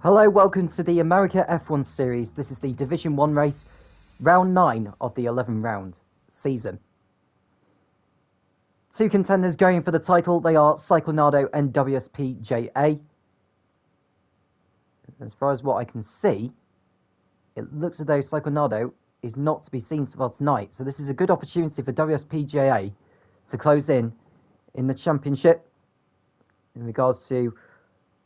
Hello, welcome to the America F1 series. This is the Division 1 race, round 9 of the 11-round season. Two contenders going for the title, they are Cyclonado and WSPJA. As far as what I can see, it looks as though Cyclonado is not to be seen for tonight. So this is a good opportunity for WSPJA to close in the championship in regards to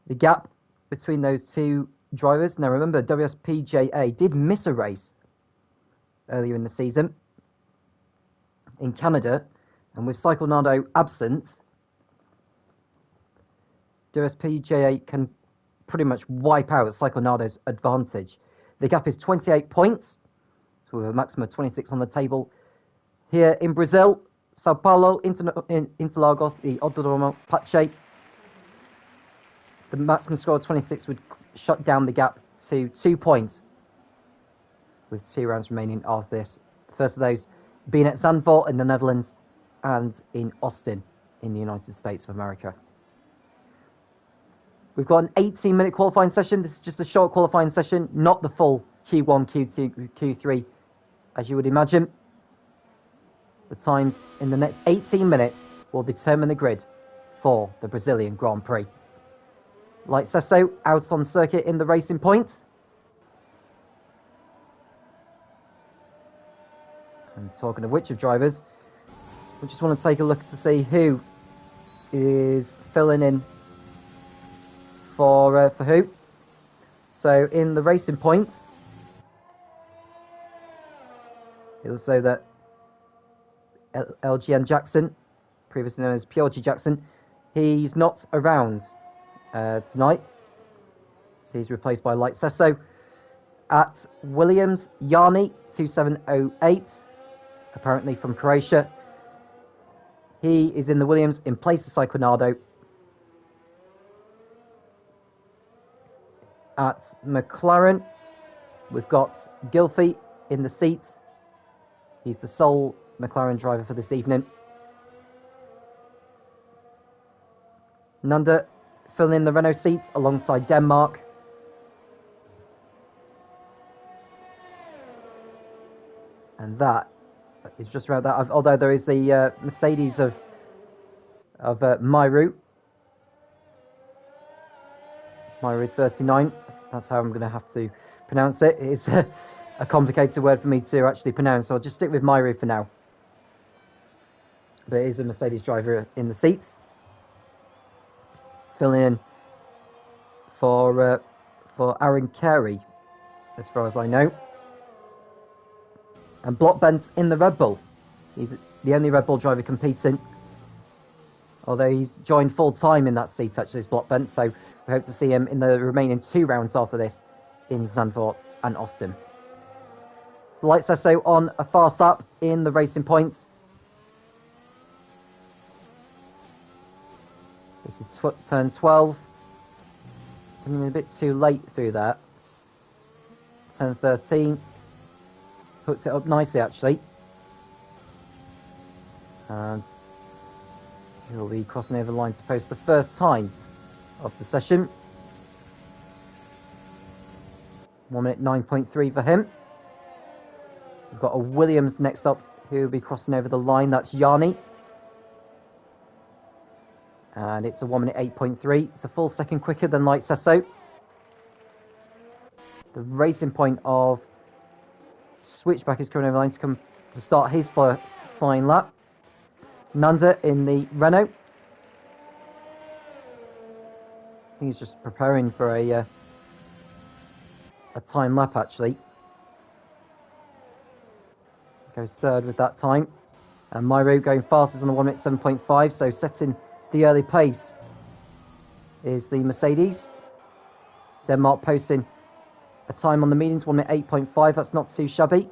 the gap between those two drivers. Now remember, WSPJA did miss a race earlier in the season in Canada, and with Cyclonado absent, WSPJA can pretty much wipe out Cyclonado's advantage. The gap is 28 points, so with a maximum of 26 on the table. Here in Brazil, Sao Paulo, Interlagos, the Autódromo Pache, the maximum score of 26 would shut down the gap to 2 points, with 2 rounds remaining after this. The first of those being at Zandvoort in the Netherlands and in Austin in the United States of America. We've got an 18-minute qualifying session. This is just a short qualifying session, not the full Q1, Q2, Q3, as you would imagine. The times in the next 18 minutes will determine the grid for the Brazilian Grand Prix. Light Sesso out on circuit in the racing points. And talking of which of drivers, we just want to take a look to see who is filling in for who. So in the racing points, it'll say that LGN Jackson, previously known as PLG Jackson, he's not around tonight. So he's replaced by Light Sesso. At Williams, Yanni 2708, apparently from Croatia. He is in the Williams in place of Cyclonado. At McLaren, we've got Gilfie in the seat. He's the sole McLaren driver for this evening. Nanda filling in the Renault seats alongside Denmark. And that is just around that. Although there is the Mercedes of Myru 39. That's how I'm going to have to pronounce it. It's a complicated word for me to actually pronounce, so I'll just stick with Myru for now. But it is a Mercedes driver in the seats, filling in for Aaron Carey, as far as I know. And Block Bent in the Red Bull. He's the only Red Bull driver competing, although he's joined full time in that seat, actually, is Block Bent, so we hope to see him in the remaining 2 rounds after this in Zandvoort and Austin. So Light Sesso on a fast lap in the racing points. This is turn 12. Something a bit too late through that. Turn 13. Puts it up nicely, actually. And he'll be crossing over the line to post the first time of the session. 1 minute 9.3 for him. We've got a Williams next up who will be crossing over the line. That's Yanni. And it's a 1 minute 8.3. It's a full second quicker than Light Sesso. The racing point of Switchback is coming over the line to come to start his flying lap. Nanda in the Renault. He's just preparing for a time lap, actually. Goes third with that time. And Myro going fastest on a 1 minute 7.5, so setting the early pace is the Mercedes. Denmark posting a time on the medians, 1 minute 8.5, that's not too shabby.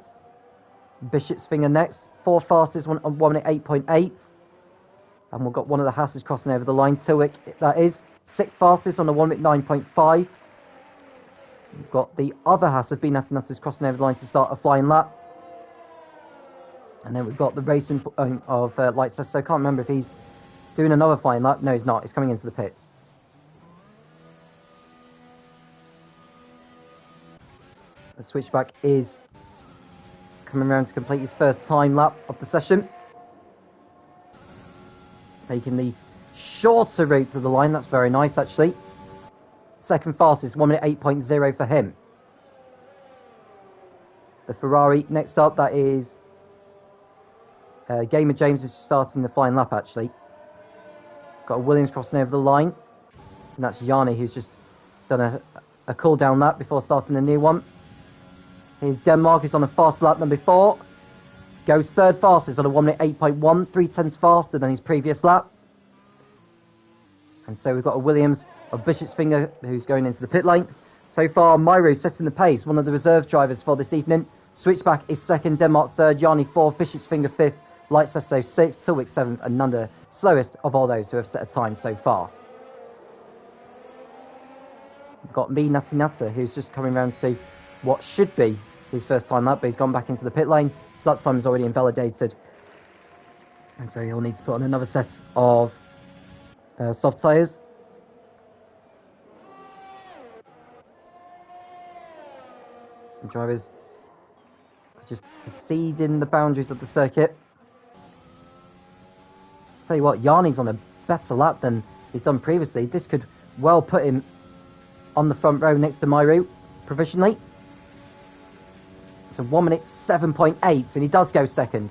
Bishop's Finger next, 4th fastest on 1 minute 8.8. And we've got one of the Hasses crossing over the line, Tilwick, that is. 6th fastest on a 1 minute 9.5. We've got the other Hass of Benatinassis crossing over the line to start a flying lap. And then we've got the racing of Light Sesso. I can't remember if he's doing another flying lap. No, he's not. He's coming into the pits. The switchback is coming around to complete his first time lap of the session. Taking the shorter route to the line. That's very nice, actually. Second fastest, 1 minute 8.0 for him. The Ferrari next up, that is Gamer James is starting the flying lap, actually. Got a Williams crossing over the line. And that's Yanni, who's just done a cool down lap before starting a new one. Here's Denmark, who's on a faster lap than before. Goes third fastest on a 1 minute 8.1, 3/10 faster than his previous lap. And so we've got a Williams of Bishop's Finger who's going into the pit lane. So far, Myro setting the pace, one of the reserve drivers for this evening. Switchback is second, Denmark third, Yanni fourth, Bishop's Finger fifth, Light Sesso sixth, Tilwick seventh, and Nanda slowest of all those who have set a time so far. We've got me, Natty Natter, who's just coming around to what should be his first time lap, but he's gone back into the pit lane. His lap time is already invalidated. And so he'll need to put on another set of soft tyres. The drivers are just exceeding the boundaries of the circuit. Tell you what, Yanni's on a better lap than he's done previously. This could well put him on the front row next to Myro provisionally. It's a 1 minute 7.8, and he does go second.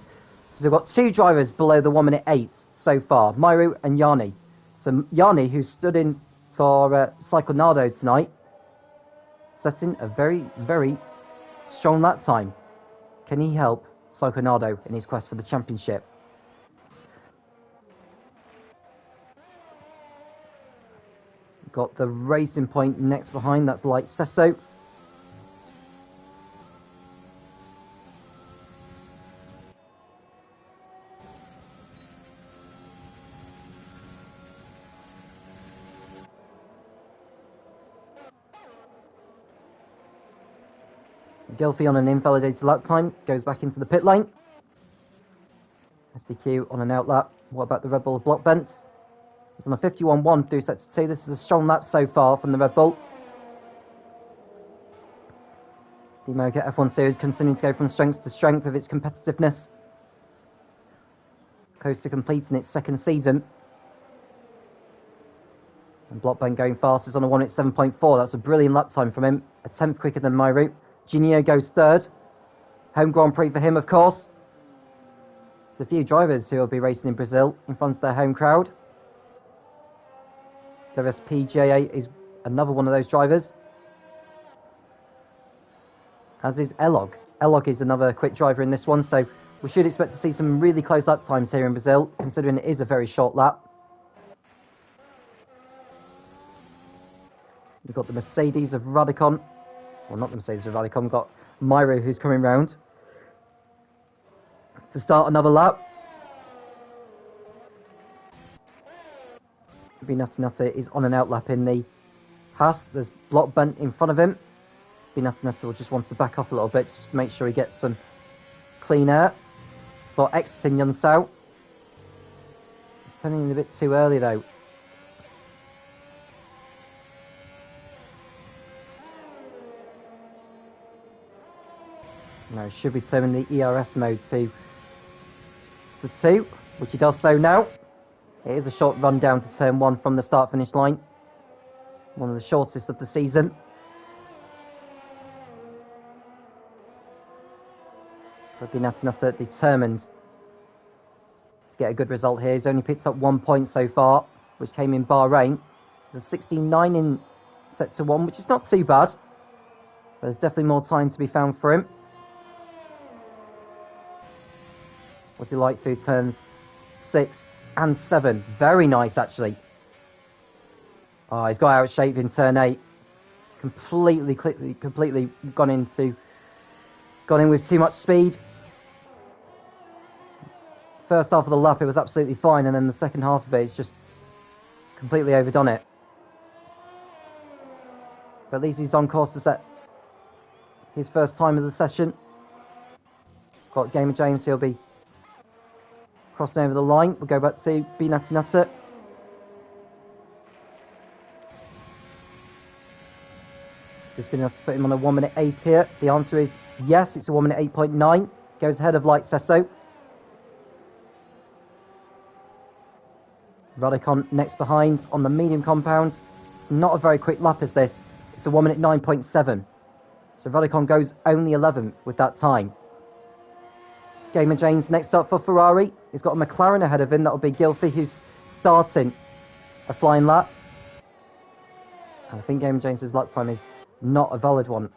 So we've got two drivers below the 1 minute 8 so far, Myro and Yanni. So Yanni, who stood in for Cyclonado tonight, setting a very, very strong lap time. Can he help Cyclonado in his quest for the championship? Got the Racing Point next behind, that's Light Sesso. Gilfie on an invalidated lap time goes back into the pit lane. SDQ on an out lap. What about the Red Bull block bent? It's on a 51.1 through sector 2. This is a strong lap so far from the Red Bull. The America F1 Series continuing to go from strength to strength with its competitiveness. Close to completing its second season. And Blockbank going fastest on a 1 minute 7.4. That's a brilliant lap time from him. A tenth quicker than Myro. Ginio goes third. Home Grand Prix for him, of course. There's a few drivers who will be racing in Brazil in front of their home crowd. WSPJA is another one of those drivers. As is Elog. Elog is another quick driver in this one, so we should expect to see some really close lap times here in Brazil, considering it is a very short lap. We've got the Mercedes of Radicon. Well, not the Mercedes of Radicon. We've got Myro who's coming round to start another lap. Binata is on an out lap in the Haas. There's block bent in front of him. Binata will just want to back off a little bit just to make sure he gets some clean air for exiting Yunsao. He's turning in a bit too early though. No, should be turning the ERS mode to 2, which he does so now. It is a short run down to turn 1 from the start-finish line. One of the shortest of the season. Binata determined to get a good result here. He's only picked up 1 point so far, which came in Bahrain. It's a 69 in sector 1, which is not too bad. But there's definitely more time to be found for him. What's he like through turns 6 and 7? Very nice, actually. Oh, he's got out of shape in turn 8. Completely gone in with too much speed. First half of the lap, it was absolutely fine, and then the second half of it, it's just completely overdone it. But at least he's on course to set his first time of the session. Got Gamer James, he'll be crossing over the line. We'll go back to Binata. Is this good enough to put him on a 1 minute 8 here? The answer is yes, it's a 1 minute 8.9. Goes ahead of Light Sesso. Radicon next behind on the medium compound. It's not a very quick lap as this. It's a 1 minute 9.7. So Radicon goes only 11th with that time. Gamer James next up for Ferrari. He's got a McLaren ahead of him. That'll be Gilfie, who's starting a flying lap. And I think Gamer James's lap time is not a valid one.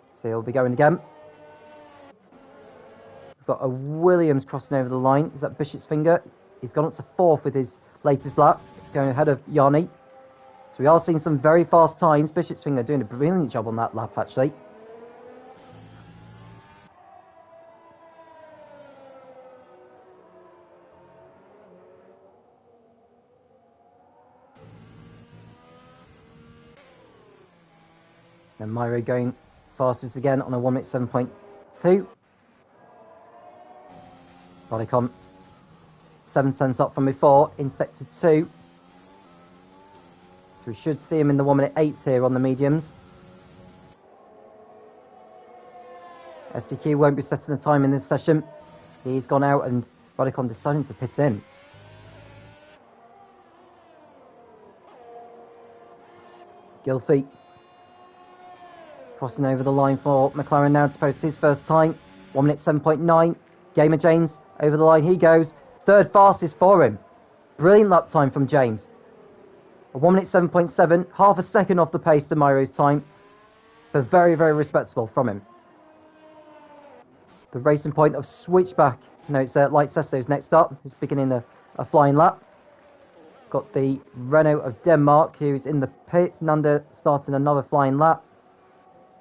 So he'll be going again. We've got a Williams crossing over the line. Is that Bishop's Finger? He's gone up to 4th with his latest lap. He's going ahead of Yanni. So we are seeing some very fast times. Bishop's Finger doing a brilliant job on that lap, actually. And Myro going fastest again on a 1 minute 7.2. Radicon 7 cents up from before in sector 2. So we should see him in the 1 minute 8 here on the mediums. SCQ won't be setting the time in this session. He's gone out and Radicon deciding to pit in. Gilfie crossing over the line for McLaren now to post his first time. 1 minute 7.9. Gamer James over the line he goes. Third fastest for him. Brilliant lap time from James. A 1 minute 7.7. Half a second off the pace to Myro's time. But very, very respectable from him. The racing point of Switchback. No, it's Light Sesso's next up. He's beginning a flying lap. Got the Renault of Denmark who's in the pits. Nanda starting another flying lap.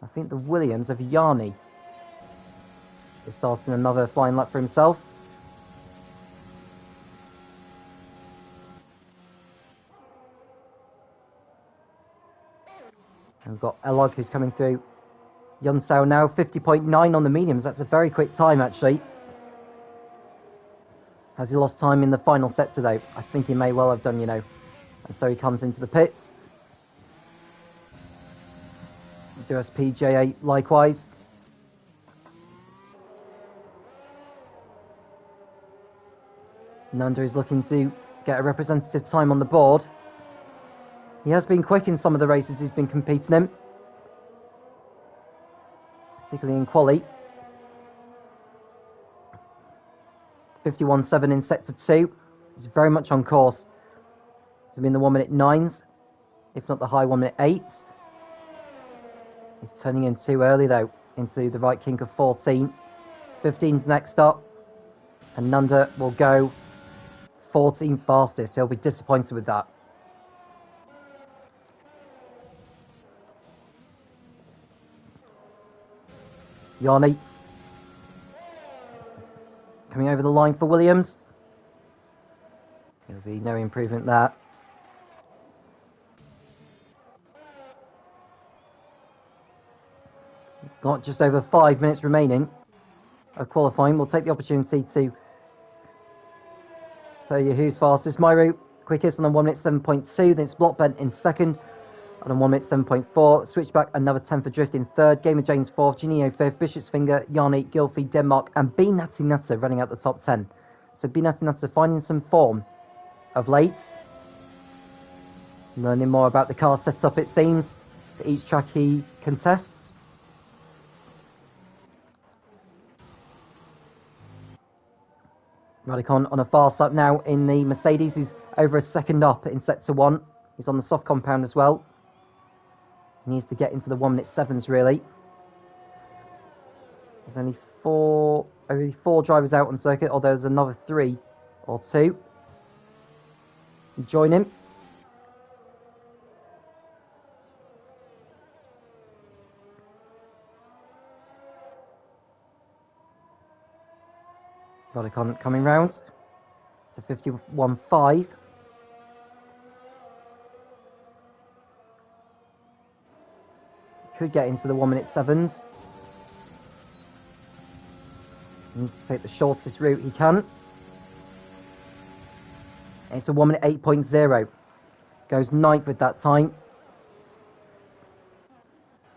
I think the Williams of Yanni is starting another flying lap for himself. And we've got Elog who's coming through Yunsao now, 50.9 on the mediums. That's a very quick time, actually. Has he lost time in the final sector, though? I think he may well have done, you know. And so he comes into the pits. USPJA likewise. Nanda is looking to get a representative time on the board. He has been quick in some of the races he's been competing in, particularly in quali. 51.7 in sector 2. He's very much on course to be in the 1 minute 9s, if not the high 1 minute 8s. He's turning in too early though, into the right kink of 14. 15's next up, and Nanda will go 14 fastest. He'll be disappointed with that. Yanni coming over the line for Williams. There'll be no improvement there. Got just over 5 minutes remaining of qualifying. We'll take the opportunity to tell you who's fastest. Myro quickest on a 1 minute 7.2. Then it's Blockbent in second on a 1 minute 7.4. Switchback another 10 for Drift in third. Gamer James fourth. Genio fifth. Bishop's Finger, Yanni, Gilfie, Denmark, and B Natty Natter running out the top 10. So B Natty Natter finding some form of late. Learning more about the car setup, it seems, for each track he contests. Radicon on a fast lap now in the Mercedes. He's over a second up in sector 1. He's on the soft compound as well. He needs to get into the 1 minute 7s really. There's only four drivers out on circuit, although there's another 3 or 2. Join him. Radicon coming round. It's a 51.5. Could get into the 1 minute 7s. He needs to take the shortest route he can. It's a 1 minute 8.0. Goes 9th with that time.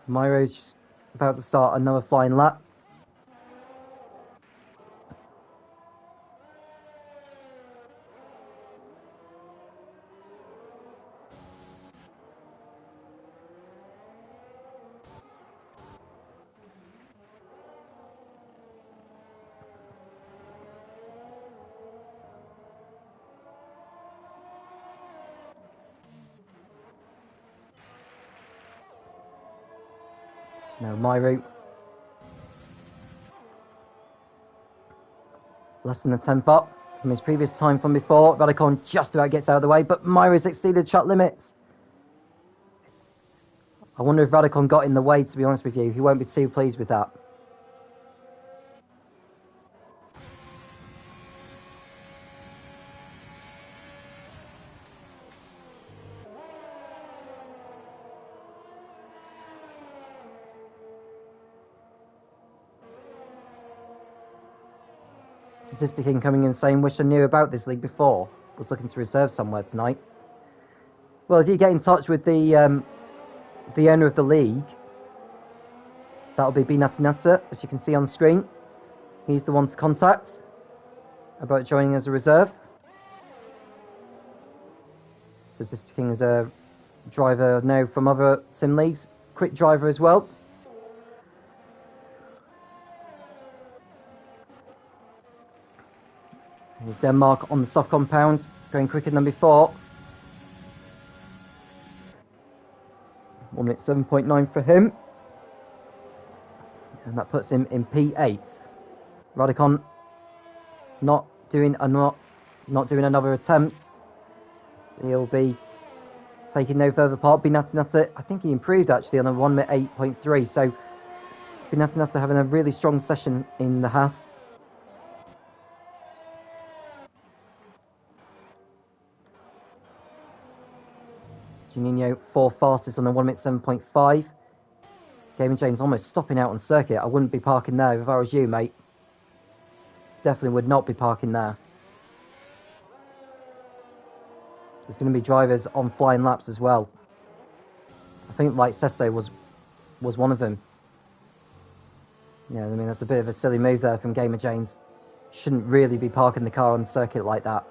Myro's just about to start another flying lap. Now Myro, less than a tenth up from his previous time from before. Radicon just about gets out of the way, but Myro's exceeded track limits. I wonder if Radicon got in the way, to be honest with you. He won't be too pleased with that. Statistic incoming in saying, wish I knew about this league before. Was looking to reserve somewhere tonight. Well, if you get in touch with the owner of the league, that'll be Binatinata, as you can see on the screen. He's the one to contact about joining as a reserve. Statisticing as a driver now from other sim leagues. Quick driver as well. Here's Denmark on the soft compound, going quicker than before. 1 minute 7.9 for him. And that puts him in P8. Radicon not doing another attempt. So he'll be taking no further part. Binatinata, I think he improved actually on a 1 minute 8.3. So Binatinata having a really strong session in the Haas. Juninho, 4th fastest on a 1 minute 7.5. Game and James almost stopping out on circuit. I wouldn't be parking there if I was you, mate. Definitely would not be parking there. There's going to be drivers on flying laps as well. I think like Sesso was one of them. Yeah, I mean, that's a bit of a silly move there from Gamer James. Shouldn't really be parking the car on circuit like that.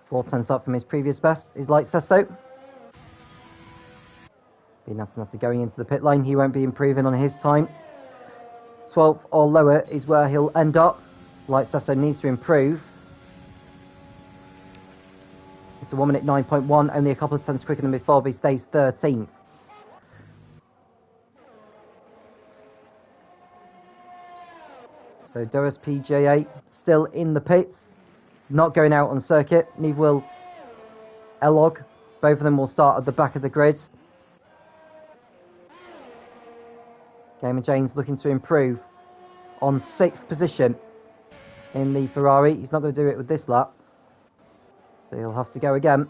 Four tenths up from his previous best is Light Sesso. Binatinata going into the pit lane. He won't be improving on his time. 12th or lower is where he'll end up. Light Sesso needs to improve. It's a 1 minute 9.1, only a couple of tenths quicker than before, but he stays 13th. So Doris PJ8 still in the pits. Not going out on circuit, neither will Elog. Both of them will start at the back of the grid. Gamer James looking to improve on 6th position in the Ferrari. He's not going to do it with this lap, so he'll have to go again.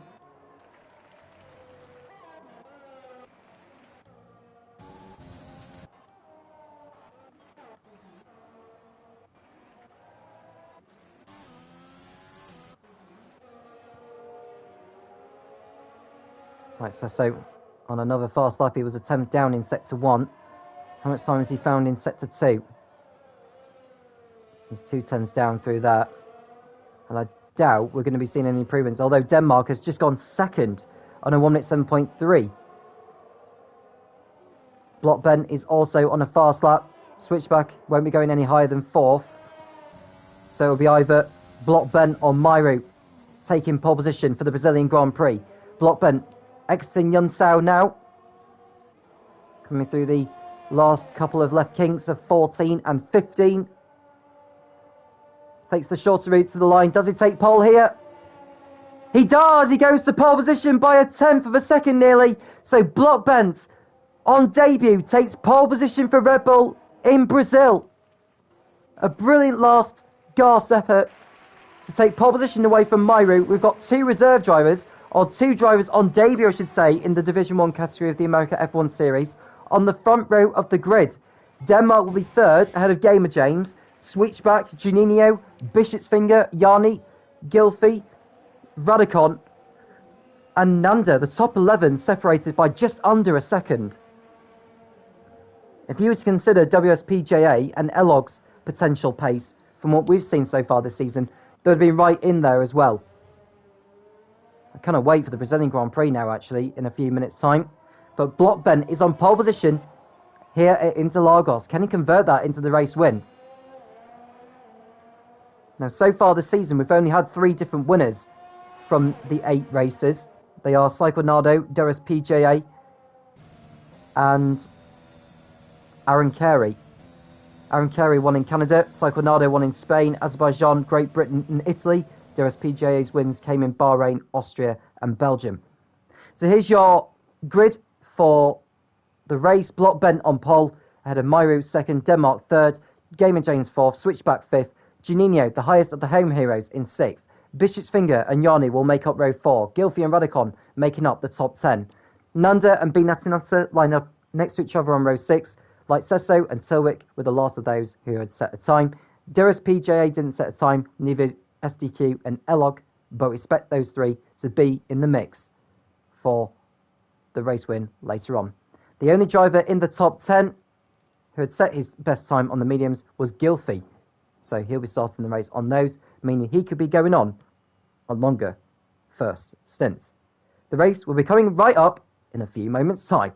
Right, so on another fast lap, he was a tenth down in sector 1. How much time has he found in sector 2? He's 2 tenths down through that. And I doubt we're going to be seeing any improvements, although Denmark has just gone second on a 1 minute 7.3. Block Ben is also on a fast lap. Switchback won't be going any higher than 4th. So it'll be either Block Ben or Myro taking pole position for the Brazilian Grand Prix. Block Ben exiting Yunsao now. Coming through the last couple of left kinks of 14 and 15. Takes the shorter route to the line. Does he take pole here? He does! He goes to pole position by a tenth of a second nearly. So Block Bent on debut takes pole position for Red Bull in Brazil. A brilliant last gasp effort to take pole position away from Myro. We've got 2 reserve drivers, or 2 drivers on debut, I should say, in the Division 1 category of the America F1 Series, on the front row of the grid. Denmark will be third, ahead of Gamer James, Switchback, Juninho, Bishop's Finger, Yanni, Gilfie, Radicon, and Nanda. The top 11 separated by just under a second. If you were to consider WSPJA and Elog's potential pace from what we've seen so far this season, they'd be right in there as well. I cannot wait for the Brazilian Grand Prix now, actually, in a few minutes' time. But Blockben is on pole position here at Interlagos. Can he convert that into the race win? Now, so far this season, we've only had 3 different winners from the 8 races. They are Cyclonado, WSPJA, and Aaron Carey. Aaron Carey won in Canada, Cyclonado won in Spain, Azerbaijan, Great Britain and Italy. WSPJA's wins came in Bahrain, Austria and Belgium. So here's your grid for the race. Blockben on pole, ahead of Myru second, Denmark third, Gamer James fourth, Switchback fifth, Juninho, the highest of the home heroes, in sixth. Bishop's Finger and Yanni will make up row 4, Gilfie and Radicon making up the top 10. Nanda and Binatinata line up next to each other on row 6, like Sesso and Tilwick were the last of those who had set a time. Durus PJA didn't set a time, neither SDQ and Elog, but we expect those 3 to be in the mix for the race win later on. The only driver in the top 10 who had set his best time on the mediums was Gilfie, so he'll be starting the race on those, meaning he could be going on a longer first stint. The race will be coming right up in a few moments' time.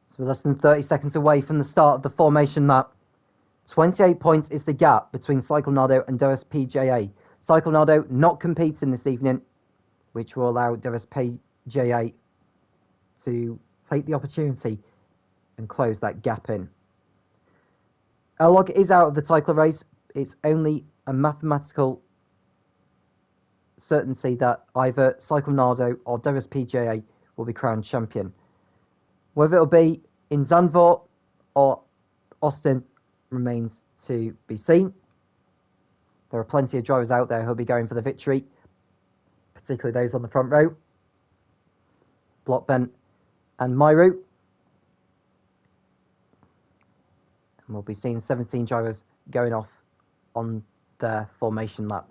So we're less than 30 seconds away from the start of the formation lap. 28 points is the gap between Cyclonado and Durus PJA. Cyclonado not competing this evening, which will allow Durus PJA to take the opportunity and close that gap in. Elog is out of the title race. It's only a mathematical certainty that either Cyclonado or Durus PJA will be crowned champion. Whether it'll be in Zandvoort or Austin remains to be seen. There are plenty of drivers out there who'll be going for the victory, particularly those on the front row. Blockben and Myru. And we'll be seeing 17 drivers going off on their formation lap.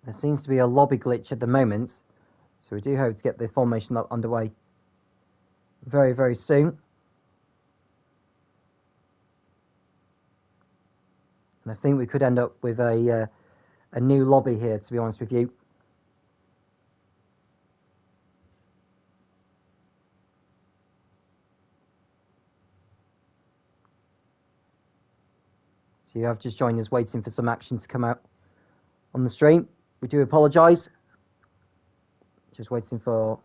There seems to be a lobby glitch at the moment, so we do hope to get the formation up underway very, very soon. And I think we could end up with a new lobby here, to be honest with you. So you have just joined us waiting for some action to come out on the stream. We do apologise. Just waiting for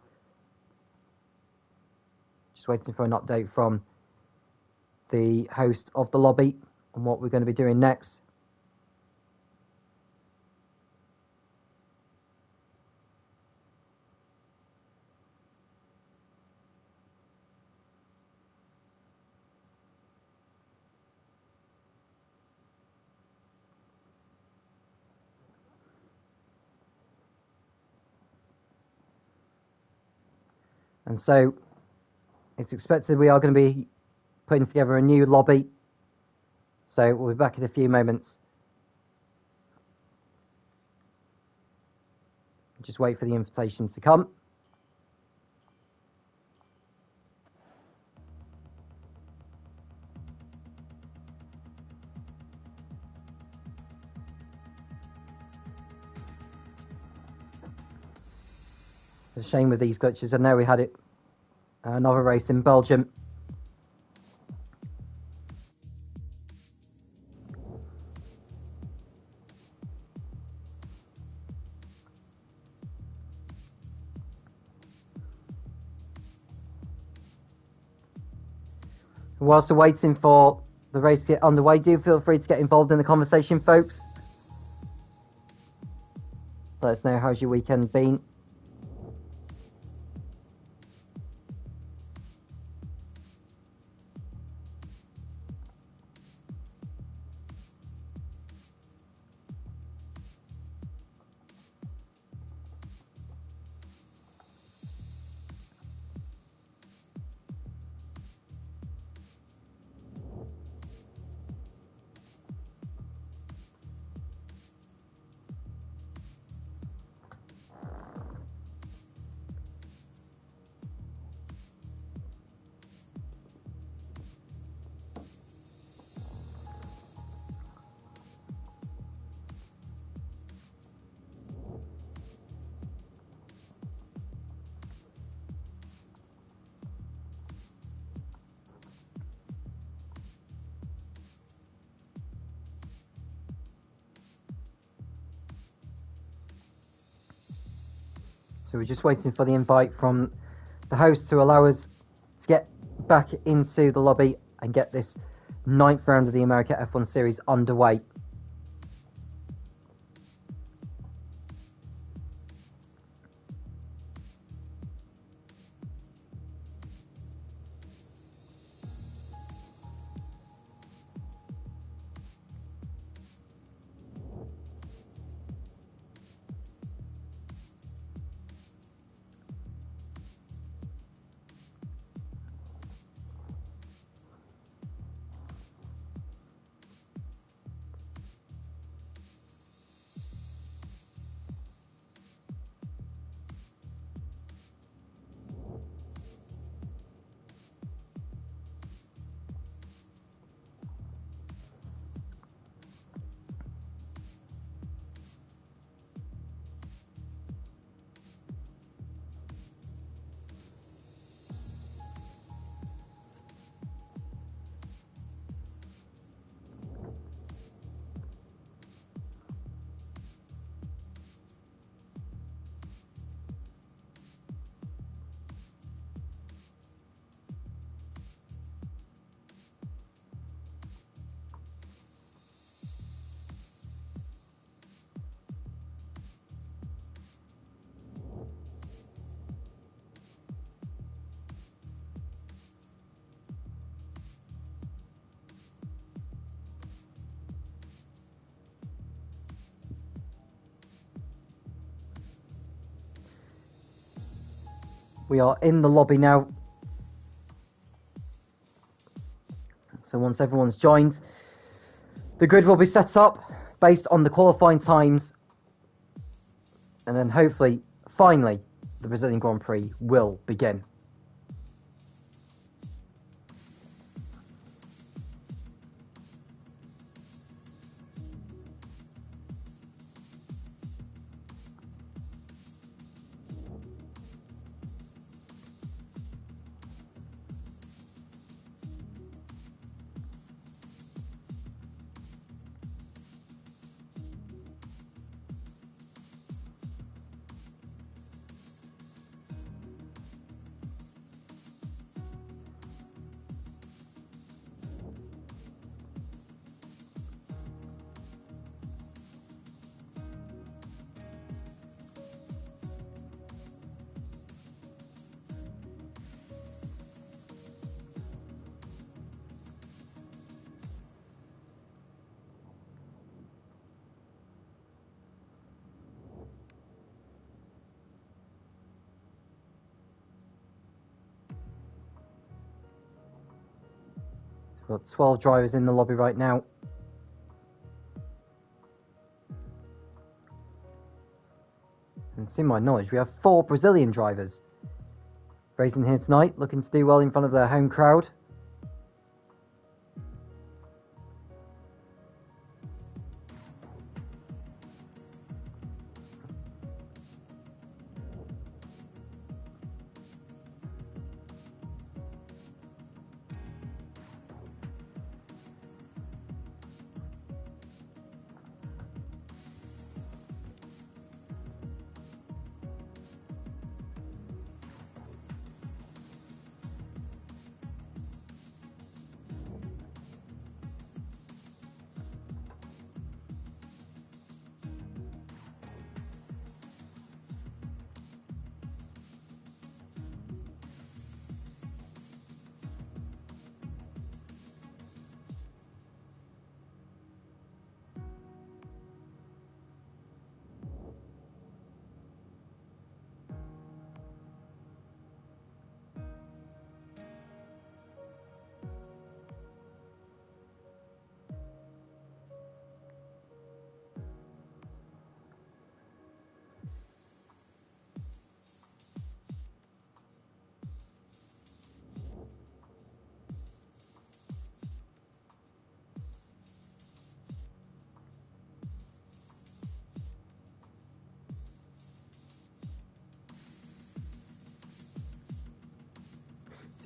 an update from the host of the lobby on what we're going to be doing next. And so it's expected we are going to be putting together a new lobby. So we'll be back in a few moments. Just wait for the invitation to come. It's a shame with these glitches. I know we had it another race in Belgium. Whilst we're waiting for the race to get underway, do feel free to get involved in the conversation, folks. Let us know how's your weekend been. So we're just waiting for the invite from the host to allow us to get back into the lobby and get this 9th round of the America F1 Series underway. We are in the lobby now. So once everyone's joined, the grid will be set up based on the qualifying times. And then hopefully, finally, the Brazilian Grand Prix will begin. We've got 12 drivers in the lobby right now. And to my knowledge, we have 4 Brazilian drivers racing here tonight, looking to do well in front of their home crowd.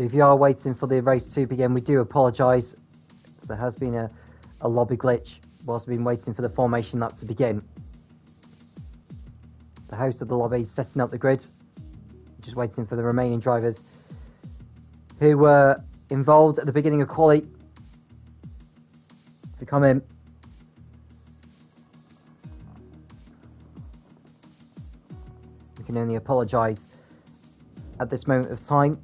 So if you are waiting for the race to begin, we do apologise. So there has been a lobby glitch whilst we've been waiting for the formation lap to begin. The host of the lobby is setting up the grid, just waiting for the remaining drivers who were involved at the beginning of quali to come in. We can only apologise at this moment of time.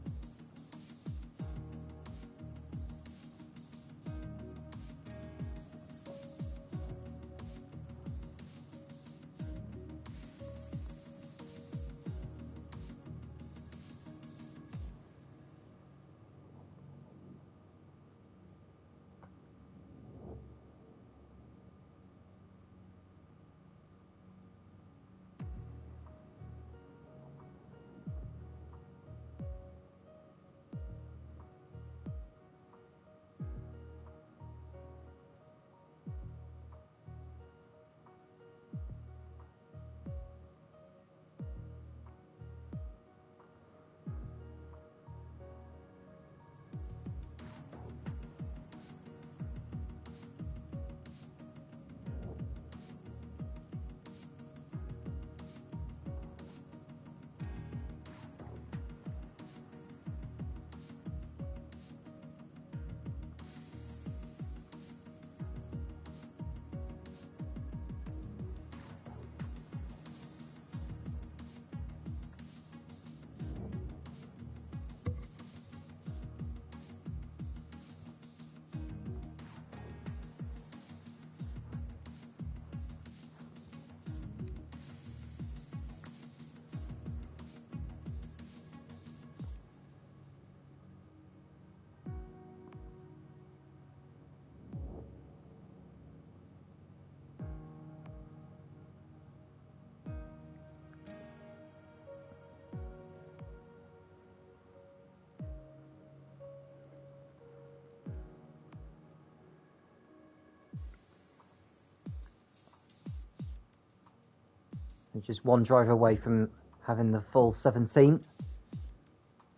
Just one driver away from having the full 17.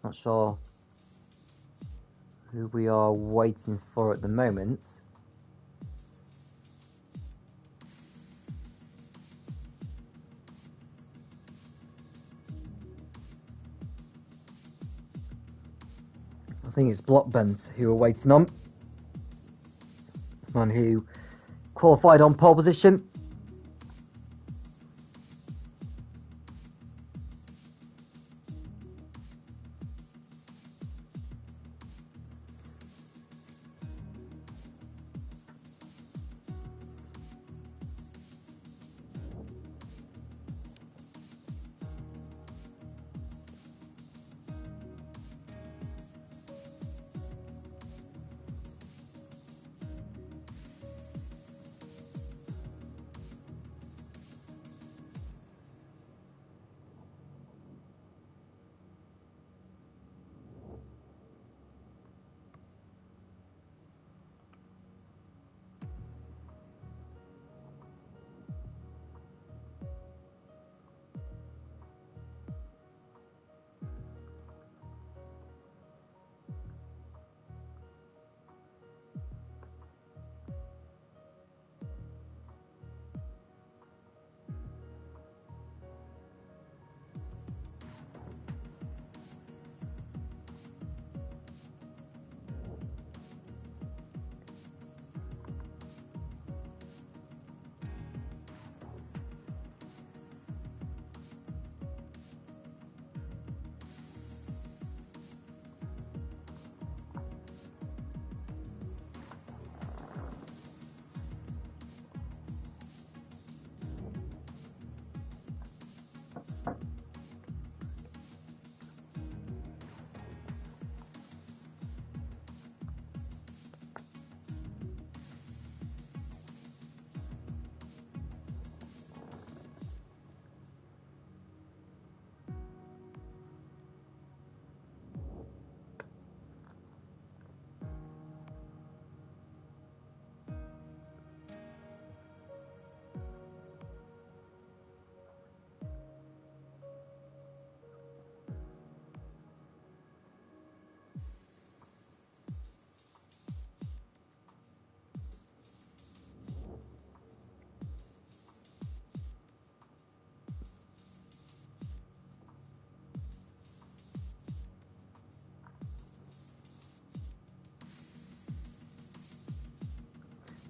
Not sure who we are waiting for at the moment. I think it's Blockbent who we're waiting on. The man who qualified on pole position.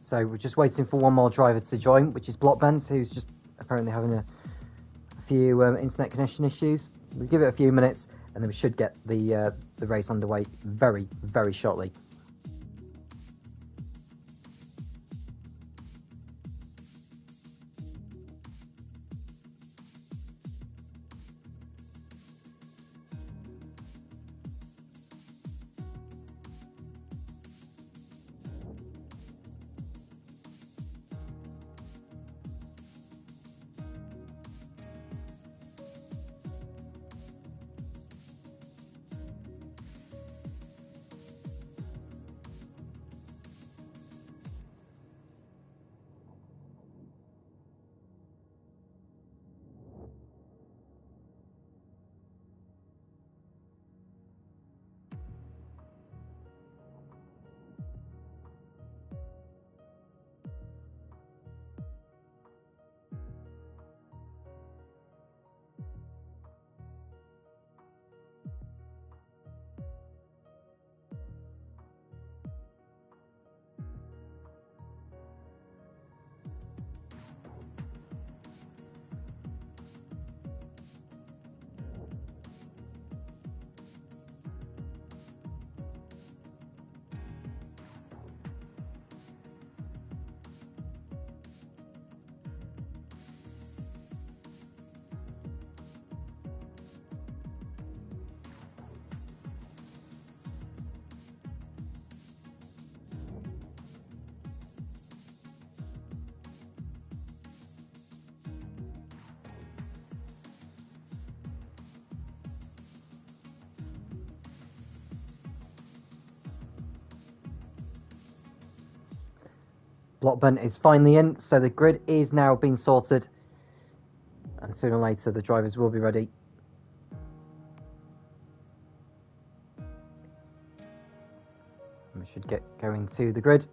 So we're just waiting for one more driver to join, which is Blockbent, who's just apparently having a few internet connection issues. We'll give it a few minutes, and then we should get the race underway very, very shortly. Blockbent is finally in, so the grid is now being sorted, and sooner or later the drivers will be ready. We should get going to the grid.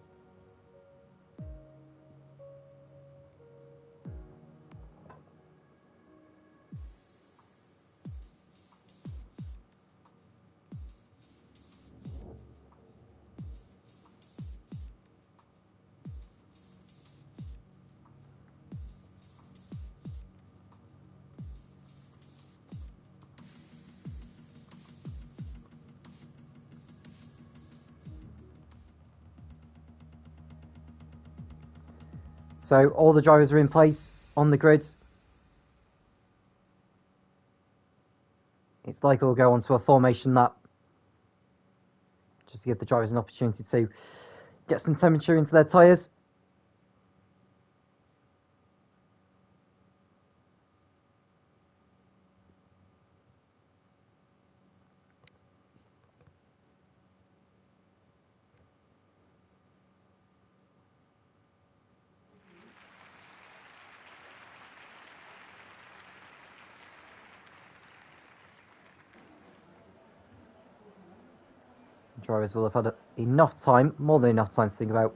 So all the drivers are in place on the grid. It's likely we'll go onto a formation lap just to give the drivers an opportunity to get some temperature into their tyres. Drivers will have had enough time, more than enough time, to think about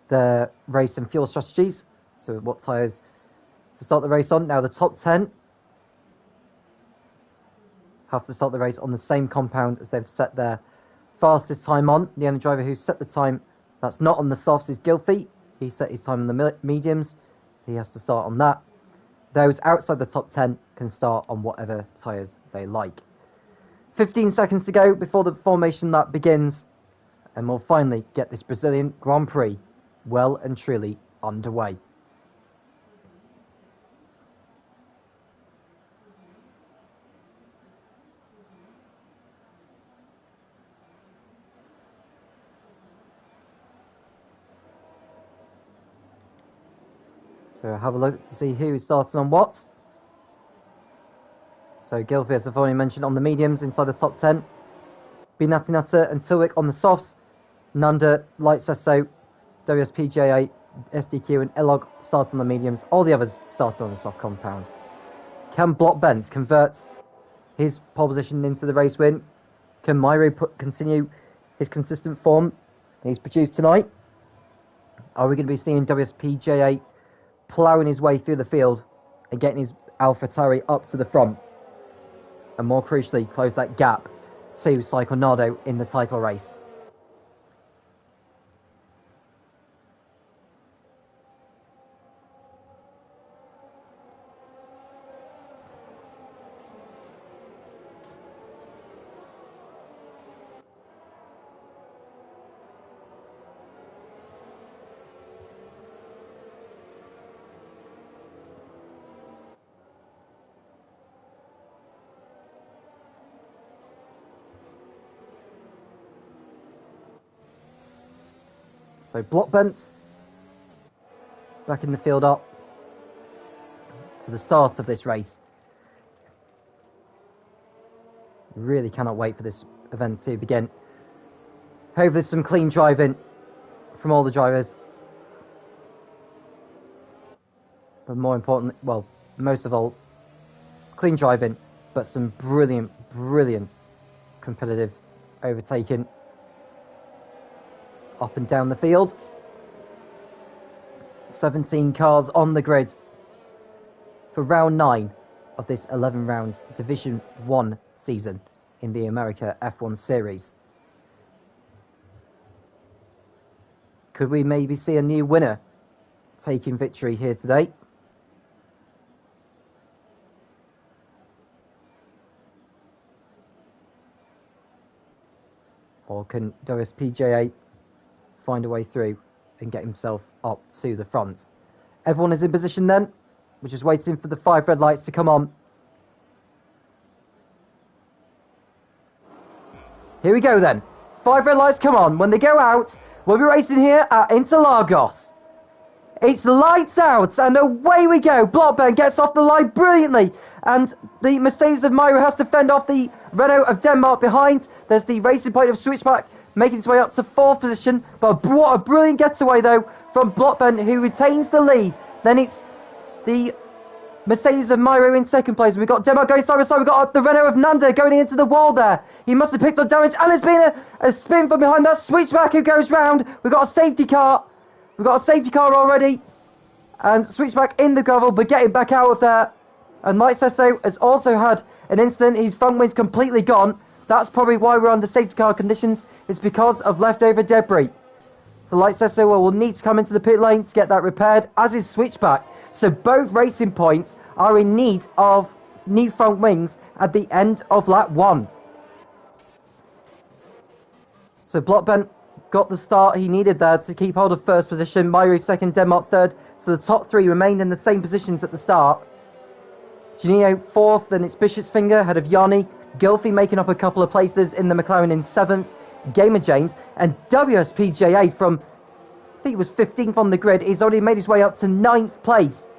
their race and fuel strategies. So what tyres to start the race on. Now the top 10 have to start the race on the same compound as they've set their fastest time on. The only driver who's set the time that's not on the softs is Gilfie. He set his time on the mediums, so he has to start on that. Those outside the top 10 can start on whatever tyres they like. 15 seconds to go before the formation lap begins, and we'll finally get this Brazilian Grand Prix well and truly underway. So have a look to see who is starting on what. So Gilfie, as I've already mentioned, on the mediums inside the top 10. Binatinata and Tilwick on the softs. Nanda, Light Sesso, WSPJA, SDQ and Elog start on the mediums. All the others start on the soft compound. Can Blockbent convert his pole position into the race win? Can Myro continue his consistent form he's produced tonight? Are we going to be seeing WSPJA ploughing his way through the field and getting his AlphaTauri up to the front? And more crucially, close that gap to Cyclonado in the title race. So block bent back in the field up for the start of this race. Really cannot wait for this event to begin. Hope there's some clean driving from all the drivers. But more importantly, well, most of all, clean driving, but some brilliant, brilliant competitive overtaking up and down the field. 17 cars on the grid for round 9 of this 11-round Division 1 season in the America F1 Series. Could we maybe see a new winner taking victory here today? Or can WSPJA find a way through and get himself up to the front? Everyone is in position then. We're just waiting for the 5 red lights to come on. Here we go then. 5 red lights come on. When they go out, we'll be racing here at Interlagos. It's lights out and away we go. Blockburn gets off the line brilliantly. And the Mercedes of Myro has to fend off the Renault of Denmark behind. There's the Racing Point of Switchback making its way up to 4th position. But what a brilliant getaway though from Blockburn, who retains the lead. Then it's the Mercedes of Myro in 2nd place. We've got Denmark going side by side. We've got the Renault of Nanda going into the wall there. He must have picked up damage. And it's been a spin from behind that Switchback who goes round. We've got a safety car. We've got a safety car already. And Switchback in the gravel, but getting back out of there. And Light Sesso has also had an incident. His front wind's completely gone. That's probably why we're under safety car conditions. It's because of leftover debris. So Light Sesso will need to come into the pit lane to get that repaired, as is Switchback. So both Racing Points are in need of new front wings at the end of lap 1. So Blockbent got the start he needed there to keep hold of 1st position. Myro 2nd, Denmark 3rd. So the top 3 remained in the same positions at the start. Janino 4th, then it's Bishopsfinger ahead of Yanni. Gilfie making up a couple of places in the McLaren in 7th. Gamer James and WSPJA from, I think it was 15th on the grid. He's already made his way up to 9th place.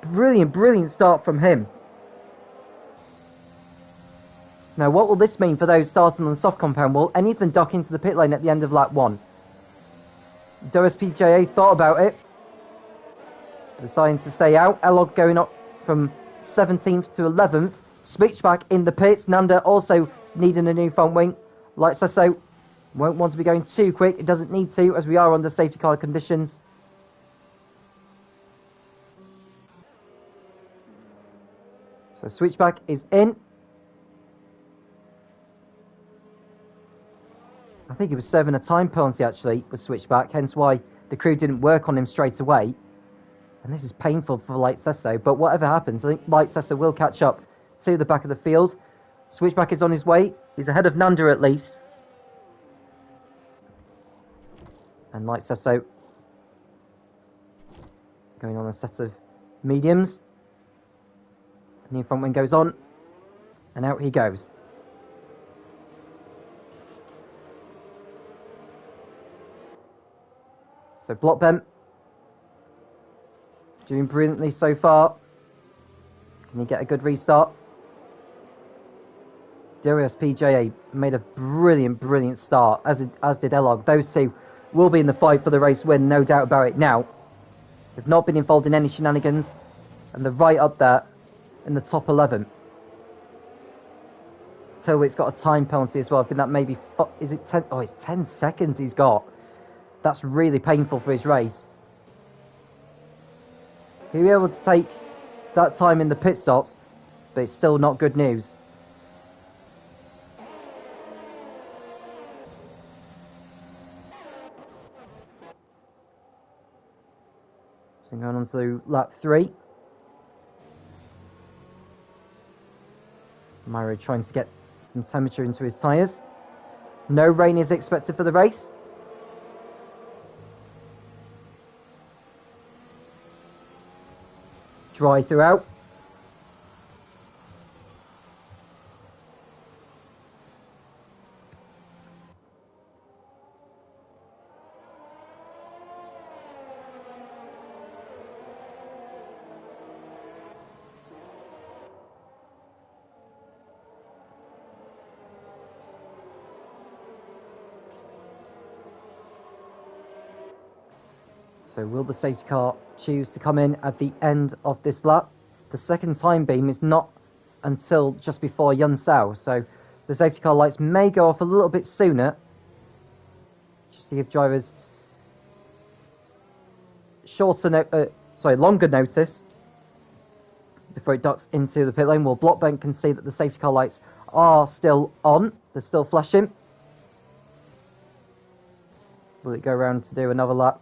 Brilliant, brilliant start from him. Now, what will this mean for those starting on the soft compound? Will any of them duck into the pit lane at the end of lap 1? WSPJA thought about it, deciding to stay out. Elog going up from 17th to 11th. Switchback in the pits. Nanda also needing a new front wing. Like Sesso won't want to be going too quick. It doesn't need to, as we are under safety car conditions. So Switchback is in. I think he was serving a time penalty actually with Switchback, hence why the crew didn't work on him straight away. And this is painful for Light Sesso, but whatever happens, I think Light Sesso will catch up to the back of the field. Switchback is on his way. He's ahead of Nanda at least. And Light Sesso going on a set of mediums. The new front wing goes on, and out he goes. So Blockbent doing brilliantly so far. Can he get a good restart? WSPJA made a brilliant, brilliant start, as did Elog. Those two will be in the fight for the race win, no doubt about it now. They've not been involved in any shenanigans, and they're right up there in the top 11. Tilwick's got a time penalty as well. I think that may be... Is it 10? Oh, it's 10 seconds he's got. That's really painful for his race. He'll be able to take that time in the pit stops, but it's still not good news. So going on to lap 3. Myro trying to get some temperature into his tyres. No rain is expected for the race. Dry throughout. So will the safety car choose to come in at the end of this lap? The second time beam is not until just before Yun Sao, so the safety car lights may go off a little bit sooner, just to give drivers longer notice before it ducks into the pit lane. Well, Blockbent can see that the safety car lights are still on, they're still flashing. Will it go around to do another lap?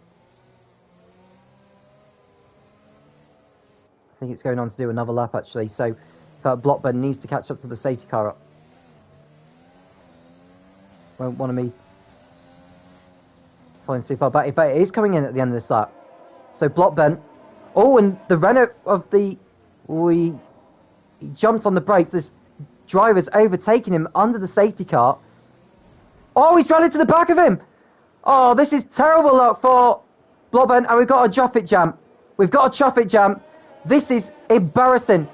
I think it's going on to do another lap actually, so Blockbent needs to catch up to the safety car up. Won't want me falling too far back, but it is coming in at the end of this lap. So Blockbent, oh, and the Renault of the, he jumped on the brakes, this driver's overtaking him under the safety car. Oh, he's run into the back of him! Oh, this is terrible luck for Blockbent, and we've got a traffic jam. We've got a traffic jam. This is embarrassing.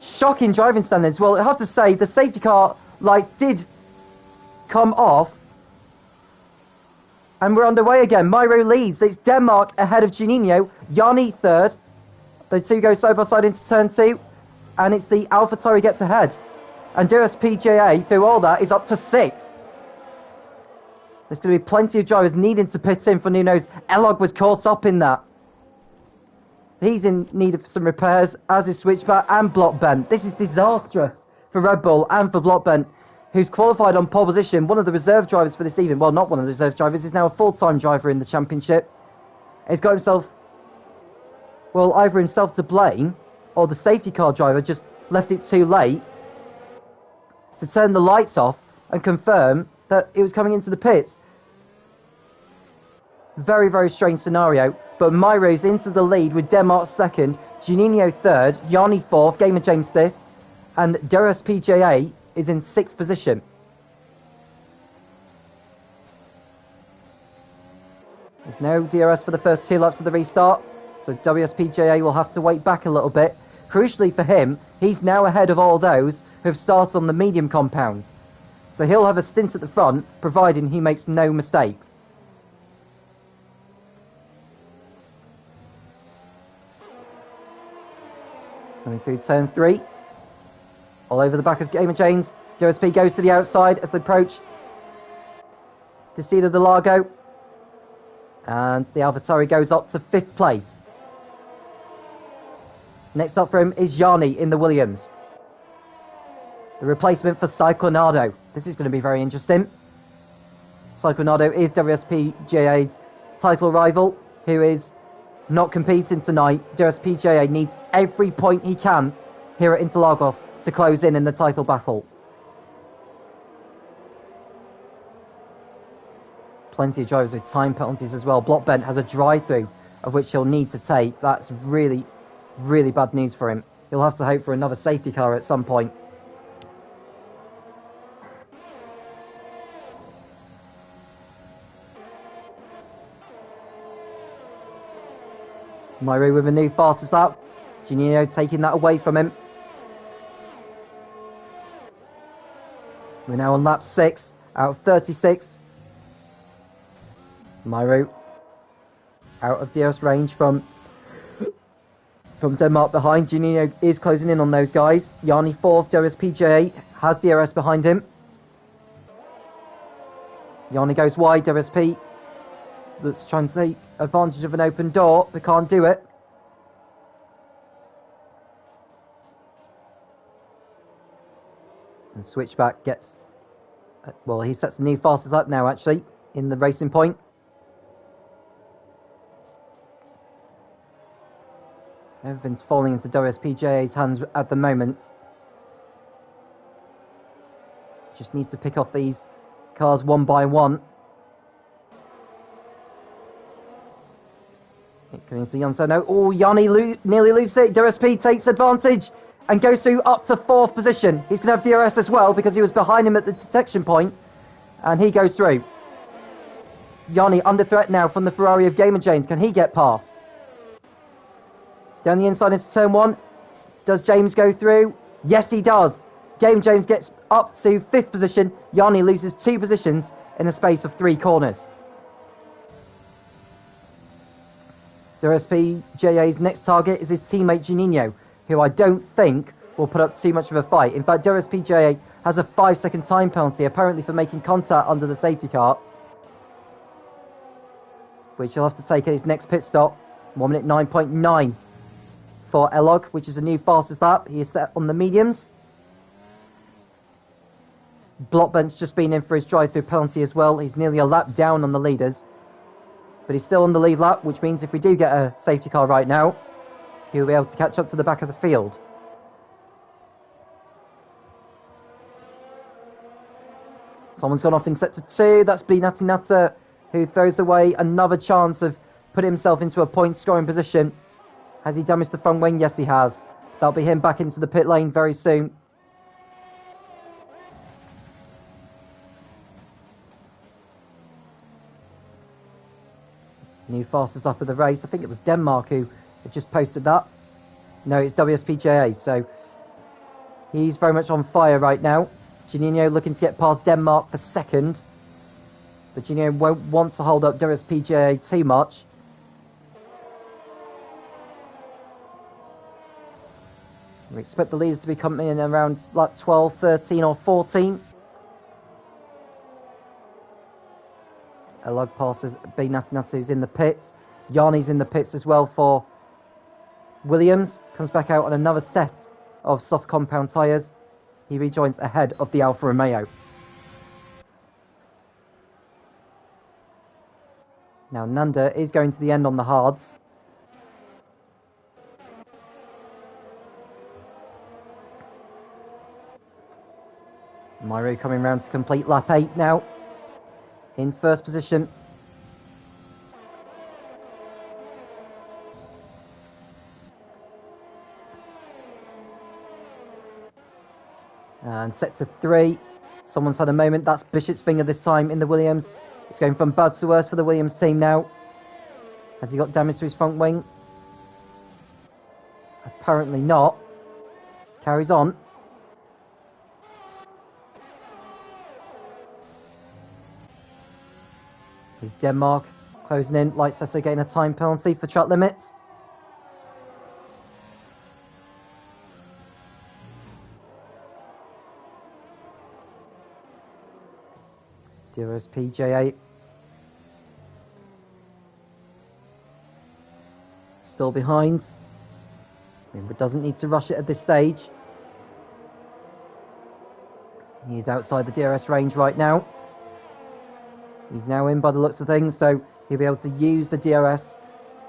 Shocking driving standards. Well, I have to say, the safety car lights did come off. And we're underway again. Myro leads. It's Denmark ahead of Juninho. Yanni third. The two go side by side into turn 2. And it's the AlphaTauri gets ahead. And DRS-PJA, through all that, is up to 6th. There's going to be plenty of drivers needing to pit in for Nuno's. Elog was caught up in that. So he's in need of some repairs, as is Switchback and Blockbent. This is disastrous for Red Bull and for Blockbent, who's qualified on pole position. One of the reserve drivers for this evening. Well, not one of the reserve drivers. He's now a full-time driver in the championship. He's got himself, well, either himself to blame, or the safety car driver just left it too late to turn the lights off and confirm that it was coming into the pits. Very, very strange scenario. But Myro's into the lead with Denmark second, Juninho third, Yanni fourth, Gamer James fifth, and DRS-PJA is in 6th position. There's no DRS for the first 2 laps of the restart, so DRS-PJA will have to wait back a little bit. Crucially for him, he's now ahead of all those who have started on the medium compound. So he'll have a stint at the front, providing he makes no mistakes. Coming through turn 3. All over the back of Gamer James. DRSP goes to the outside as they approach Descida de Largo. And the AlphaTauri goes up to 5th place. Next up for him is Yanni in the Williams. The replacement for Saiconado. This is going to be very interesting. Saiconado is WSPJA's title rival, who is not competing tonight. WSPJA needs every point he can here at Interlagos to close in the title battle. Plenty of drivers with time penalties as well. Blockbent has a drive-through of which he'll need to take. That's really, really bad news for him. He'll have to hope for another safety car at some point. Myro with a new fastest lap. Juninho taking that away from him. We're now on lap 6 out of 36. Myro out of DRS range from Denmark behind. Juninho is closing in on those guys. Yanni 4th, DRS-PJA has DRS behind him. Yanni goes wide, DRSP. Let's try and take advantage of an open door, but can't do it. And Switchback gets, well, he sets the new fastest lap now actually in the Racing Point. Everything's falling into WSPJA's hands at the moment. Just needs to pick off these cars one by one. Coming to Jansano. Oh, Yanni nearly loses it. DRSP takes advantage and goes through up to 4th position. He's going to have DRS as well because he was behind him at the detection point. And he goes through. Yanni under threat now from the Ferrari of Gamer James. Can he get past? Down the inside into turn 1. Does James go through? Yes, he does. Game James gets up to 5th position. Yanni loses 2 positions in a space of 3 corners. WSP JA's next target is his teammate Juninho, who I don't think will put up too much of a fight. In fact, WSP JA has a 5-second time penalty, apparently for making contact under the safety car, which he'll have to take at his next pit stop. 1 minute 9.9 for Elog, which is a new fastest lap. He is set on the mediums. Blockbent's just been in for his drive-through penalty as well. He's nearly a lap down on the leaders, but he's still on the lead lap, which means if we do get a safety car right now, he'll be able to catch up to the back of the field. Someone's gone off in sector 2. That's Binatinata, who throws away another chance of putting himself into a point-scoring position. Has he damaged the front wing? Yes, he has. That'll be him back into the pit lane very soon. New fastest up of the race. I think it was Denmark who had just posted that. No, it's WSPJA, so he's very much on fire right now. Juninho looking to get past Denmark for second, but Juninho won't want to hold up WSPJA too much. We expect the leaders to be coming in around like 12, 13 or 14. Elog passes Binatinata, who's in the pits. Yanni's in the pits as well for Williams. Comes back out on another set of soft compound tyres. He rejoins ahead of the Alfa Romeo. Now Nanda is going to the end on the hards. Myro coming round to complete lap 8 now. In first position. And sector 3. Someone's had a moment. That's Bishop's finger this time in the Williams. It's going from bad to worse for the Williams team now. Has he got damage to his front wing? Apparently not. Carries on. Is Denmark closing in? Light Sesso getting a time penalty for track limits. DRSPJA still behind. Remember, doesn't need to rush it at this stage. He's outside the DRS range right now. He's now in by the looks of things, so he'll be able to use the DRS.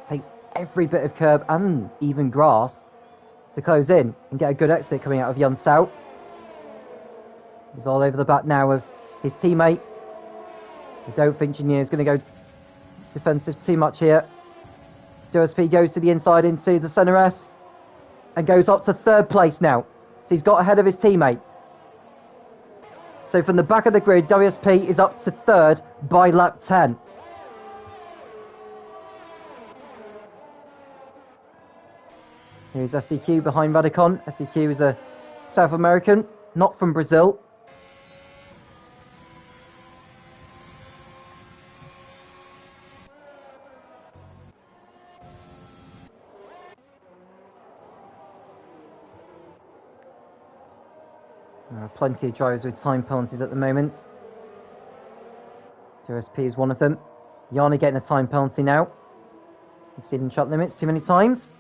Takes every bit of curb and even grass to close in and get a good exit coming out of Yun Sao. He's all over the back now of his teammate. I don't think Juninho is going to go defensive too much here. DSP goes to the inside into the centre S and goes up to third place now. So he's got ahead of his teammate. So from the back of the grid, WSP is up to third by lap 10. Here's SDQ behind Radicon. SDQ is a South American, not from Brazil. There are plenty of drivers with time penalties at the moment. DRSP is one of them. Yanni getting a time penalty now. Exceeding track limits too many times.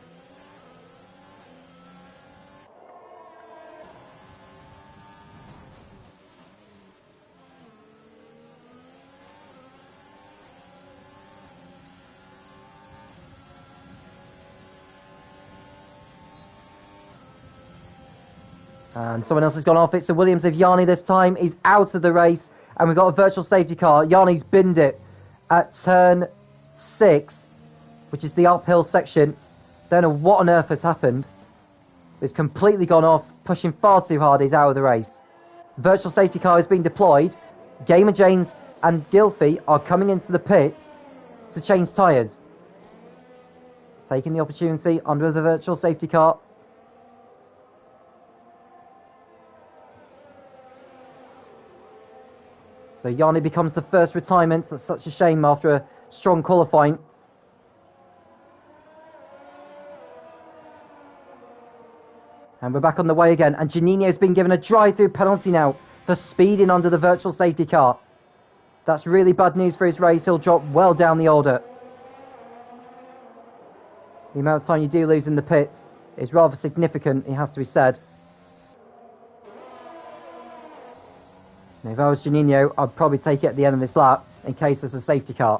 And someone else has gone off. It's the Williams of Yanni this time. He's out of the race. And we've got a virtual safety car. Yanni's binned it at turn 6, which is the uphill section. Don't know what on earth has happened. It's completely gone off, pushing far too hard. He's out of the race. Virtual safety car is being deployed. Gamer James and Gilfie are coming into the pits to change tyres. Taking the opportunity under the virtual safety car. So Yanni becomes the first retirement. That's such a shame after a strong qualifying. And we're back on the way again. And Juninho's been given a drive-through penalty now for speeding under the virtual safety car. That's really bad news for his race. He'll drop well down the order. The amount of time you do lose in the pits is rather significant, it has to be said. Now, if I was Juninho, I'd probably take it at the end of this lap in case there's a safety car.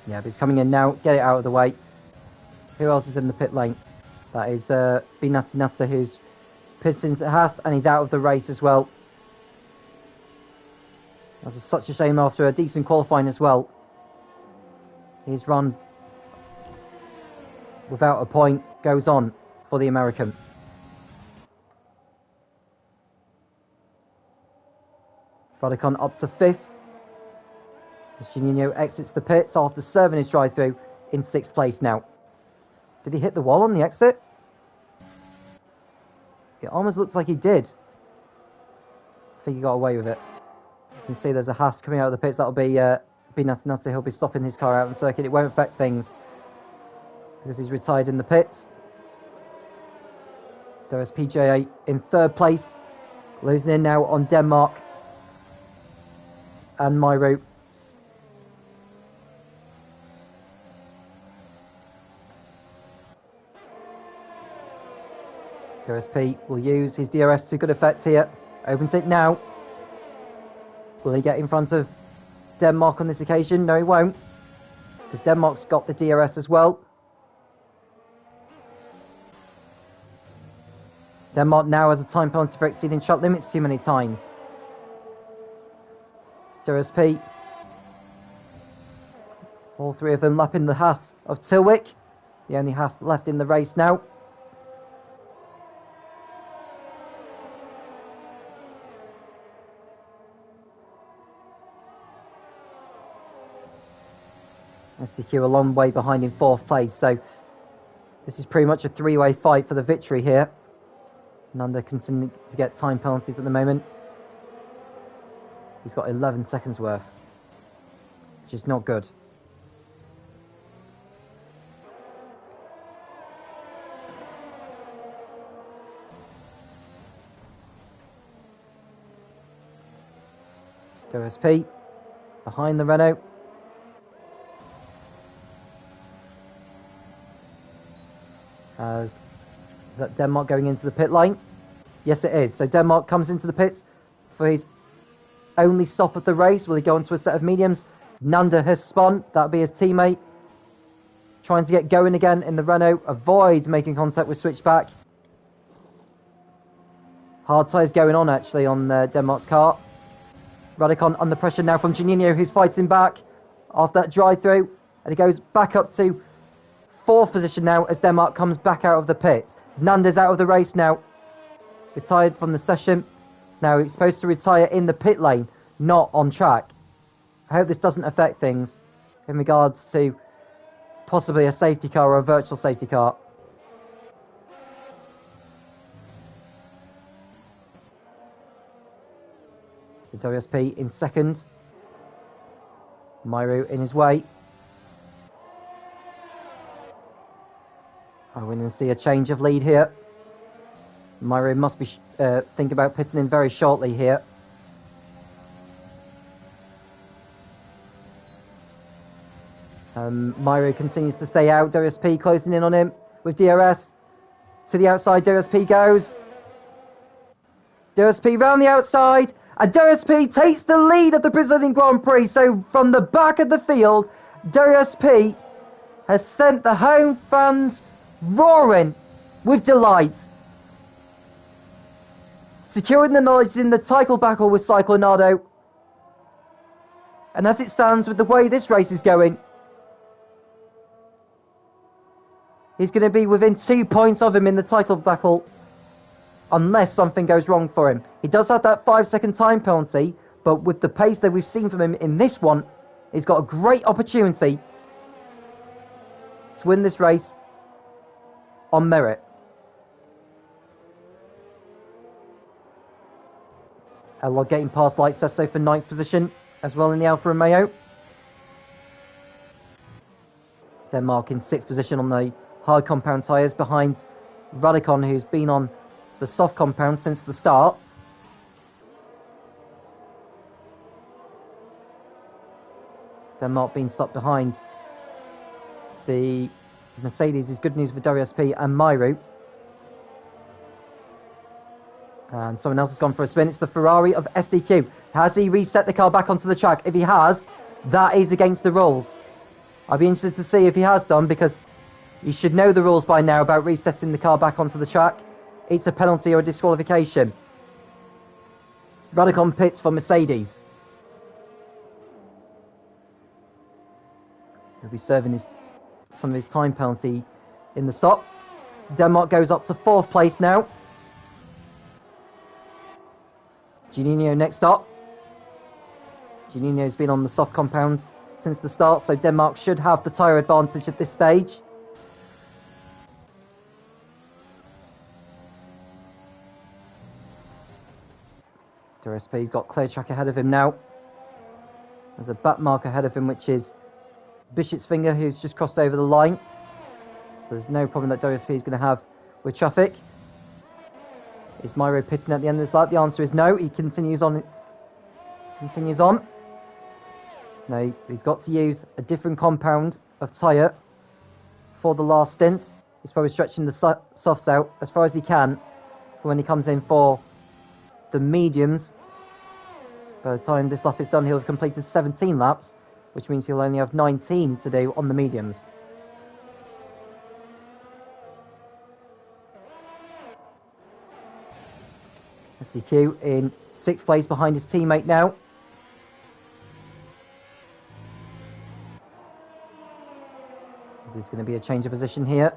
Yeah, but he's coming in now. Get it out of the way. Who else is in the pit lane? That is Binati, who's pitted into Haas, and he's out of the race as well. That's such a shame after a decent qualifying as well. He's run without a point, goes on for the American. Rodicon up to 5th. As Juninho exits the pits after serving his drive-through in 6th place now. Did he hit the wall on the exit? It almost looks like he did. I think he got away with it. You can see there's a Haas coming out of the pits. That'll be Binati. He'll be stopping his car out of the circuit. It won't affect things because he's retired in the pits. There's PJ in 3rd place. Losing in now on Denmark and Myro. DRSP will use his DRS to good effect here. Opens it now. Will he get in front of Denmark on this occasion? No, he won't. Because Denmark's got the DRS as well. Denmark now has a time penalty for exceeding track limits too many times. DRSP. All 3 of them lapping the Haas of Tilwick. The only Haas left in the race now. SDQ a long way behind in 4th place, so this is pretty much a 3-way fight for the victory here. Nanda continuing to get time penalties at the moment. He's got 11 seconds worth, which is not good. DRSP behind the Renault. Is that Denmark going into the pit lane? Yes, it is. So Denmark comes into the pits for his only stop of the race. Will he go onto a set of mediums? Nanda has spun. That'll be his teammate. Trying to get going again in the Renault. Avoid making contact with Switchback. Hard tyres going on, actually, on Denmark's car. Radicon under pressure now from Juninho, who's fighting back after that drive-through. And he goes back up to 4th position now as Denmark comes back out of the pits. Nanda's out of the race now. Retired from the session. Now he's supposed to retire in the pit lane, not on track. I hope this doesn't affect things in regards to possibly a safety car or a virtual safety car. So WSP in 2nd. Myro in his way. I'm going to see a change of lead here. Myro must be think about pitting in very shortly here. Myro continues to stay out. WSP closing in on him with DRS. To the outside, WSP goes. WSP round the outside. And WSP takes the lead of the Brazilian Grand Prix. So from the back of the field, WSP has sent the home fans roaring with delight. Securing the knowledge in the title battle with Cyclonado. And as it stands with the way this race is going, he's going to be within 2 points of him in the title battle unless something goes wrong for him. He does have that 5-second time penalty, but with the pace that we've seen from him in this one, he's got a great opportunity to win this race on merit. Elog getting past Light Sesso for 9th position as well in the Alfa Romeo. Denmark in 6th position on the hard compound tyres behind Radicon, who's been on the soft compound since the start. Denmark being stopped behind the Mercedes is good news for WSP and Myru. And someone else has gone for a spin. It's the Ferrari of SDQ. Has he reset the car back onto the track? If he has, that is against the rules. I'd be interested to see if he has done, because he should know the rules by now about resetting the car back onto the track. It's a penalty or a disqualification. Radicon pits for Mercedes. He'll be serving some of his time penalty in the stop. Denmark goes up to 4th place now. Juninho next up. Juninho's been on the soft compounds since the start, so Denmark should have the tyre advantage at this stage. WSP's got clear track ahead of him now. There's a back mark ahead of him, which is Bishop's Finger, who's just crossed over the line. So there's no problem that WSP is going to have with traffic. Is Myro pitting at the end of this lap? The answer is no. He continues on. No, he's got to use a different compound of tyre for the last stint. He's probably stretching the softs out as far as he can for when he comes in for the mediums. By the time this lap is done, he'll have completed 17 laps, which means he'll only have 19 to do on the mediums. SDQ in 6th place behind his teammate now. Is this going to be a change of position here?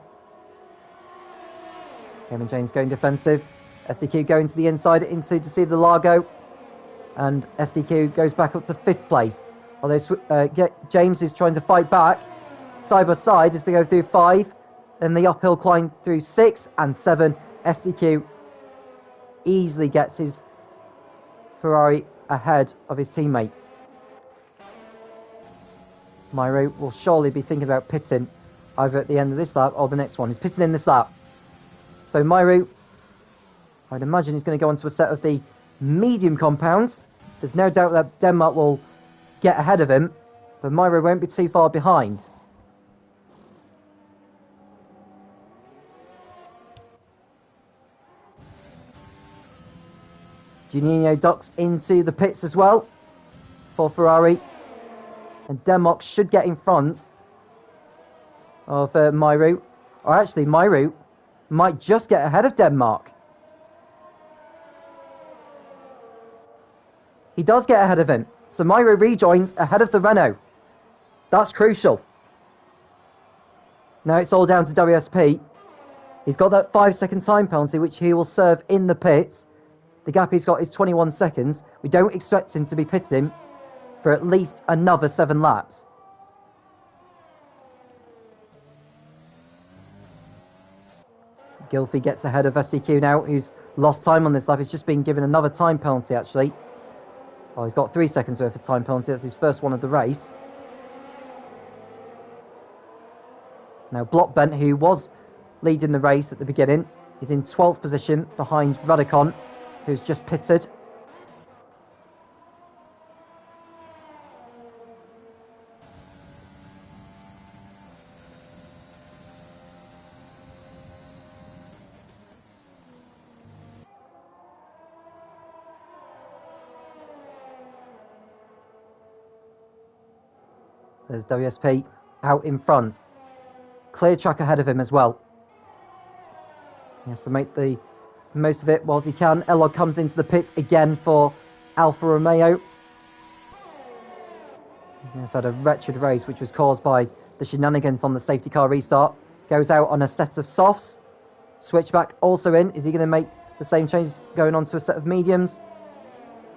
Cameron James going defensive. SDQ going to the inside to see the Largo. And SDQ goes back up to 5th place. Although James is trying to fight back side by side as they go through 5. Then the uphill climb through 6 and 7. SDQ easily gets his Ferrari ahead of his teammate. Myro will surely be thinking about pitting either at the end of this lap or the next one. He's pitting in this lap. So Myro, I'd imagine he's going to go onto a set of the medium compounds. There's no doubt that Denmark will get ahead of him, but Myro won't be too far behind. Juninho ducks into the pits as well for Ferrari, and Denmark should get in front of Myro. Or actually, Myro might just get ahead of Denmark. He does get ahead of him, so Myro rejoins ahead of the Renault. That's crucial. Now it's all down to WSP. He's got that 5-second time penalty, which he will serve in the pits. The gap he's got is 21 seconds. We don't expect him to be pitting for at least another 7 laps. Gylfi gets ahead of SDQ now, who's lost time on this lap. He's just been given another time penalty, actually. Oh, he's got 3 seconds worth of time penalty. That's his first one of the race. Now, Blockbent, who was leading the race at the beginning, is in 12th position behind Radicon, who's just pitted. So there's WSP out in front. Clear track ahead of him as well. He has to make the most of it whilst he can. Elog comes into the pits again for Alfa Romeo. He's had a wretched race, which was caused by the shenanigans on the safety car restart. Goes out on a set of softs. Switchback also in. Is he going to make the same changes going on to a set of mediums?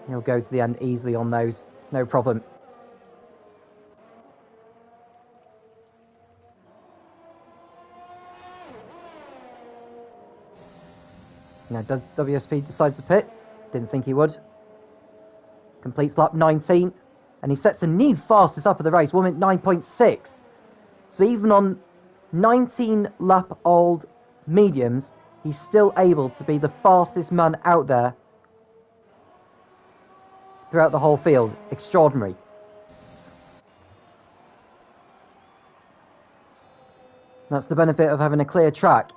He'll go to the end easily on those. No problem. Now, does WSP decide to pit? Didn't think he would. completes lap 19, and he sets a new fastest up of the race, 1 minute 9.6. So even on 19-lap-old mediums, he's still able to be the fastest man out there throughout the whole field. Extraordinary. That's the benefit of having a clear track.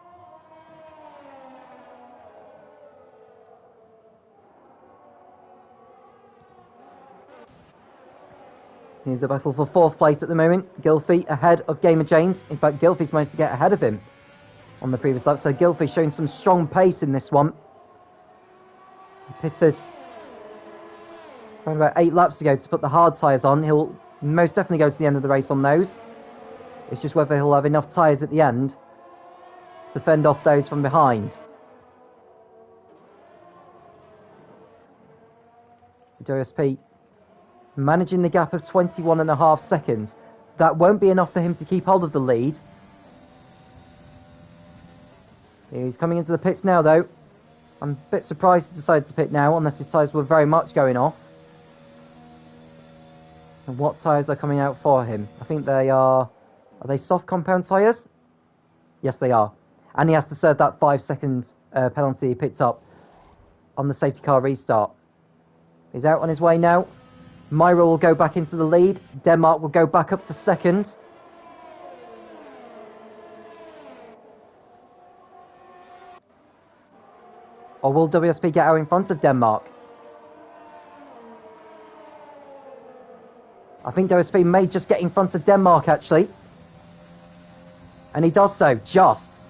Here's a battle for 4th place at the moment. Gylfi ahead of Gamer James. In fact, Gylfi's managed to get ahead of him on the previous lap. So Gylfi showing some strong pace in this one. He pitted around about 8 laps ago to put the hard tyres on. He'll most definitely go to the end of the race on those. It's just whether he'll have enough tyres at the end to fend off those from behind. So WSP managing the gap of 21.5 seconds. That won't be enough for him to keep hold of the lead. He's coming into the pits now, though. I'm a bit surprised he decided to pit now, unless his tyres were very much going off. And what tyres are coming out for him? I think they are... Are they soft compound tyres? Yes, they are. And he has to serve that 5-second penalty he picked up on the safety car restart. He's out on his way now. Myra will go back into the lead. Denmark will go back up to 2nd. Or will WSP get out in front of Denmark? I think WSP may just get in front of Denmark, actually. And he does so, just.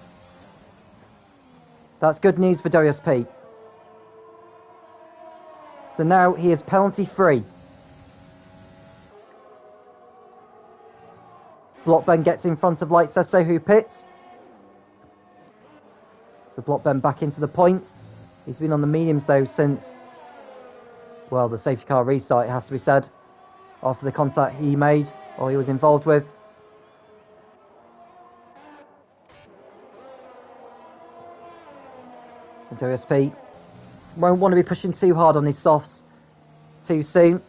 That's good news for WSP. So now he is penalty free. Blockben gets in front of Light Sesso, who pits. So Blockben back into the points. He's been on the mediums, though, since, well, the safety car restart, it has to be said, after the contact he made, or he was involved with. And WSP won't want to be pushing too hard on his softs too soon.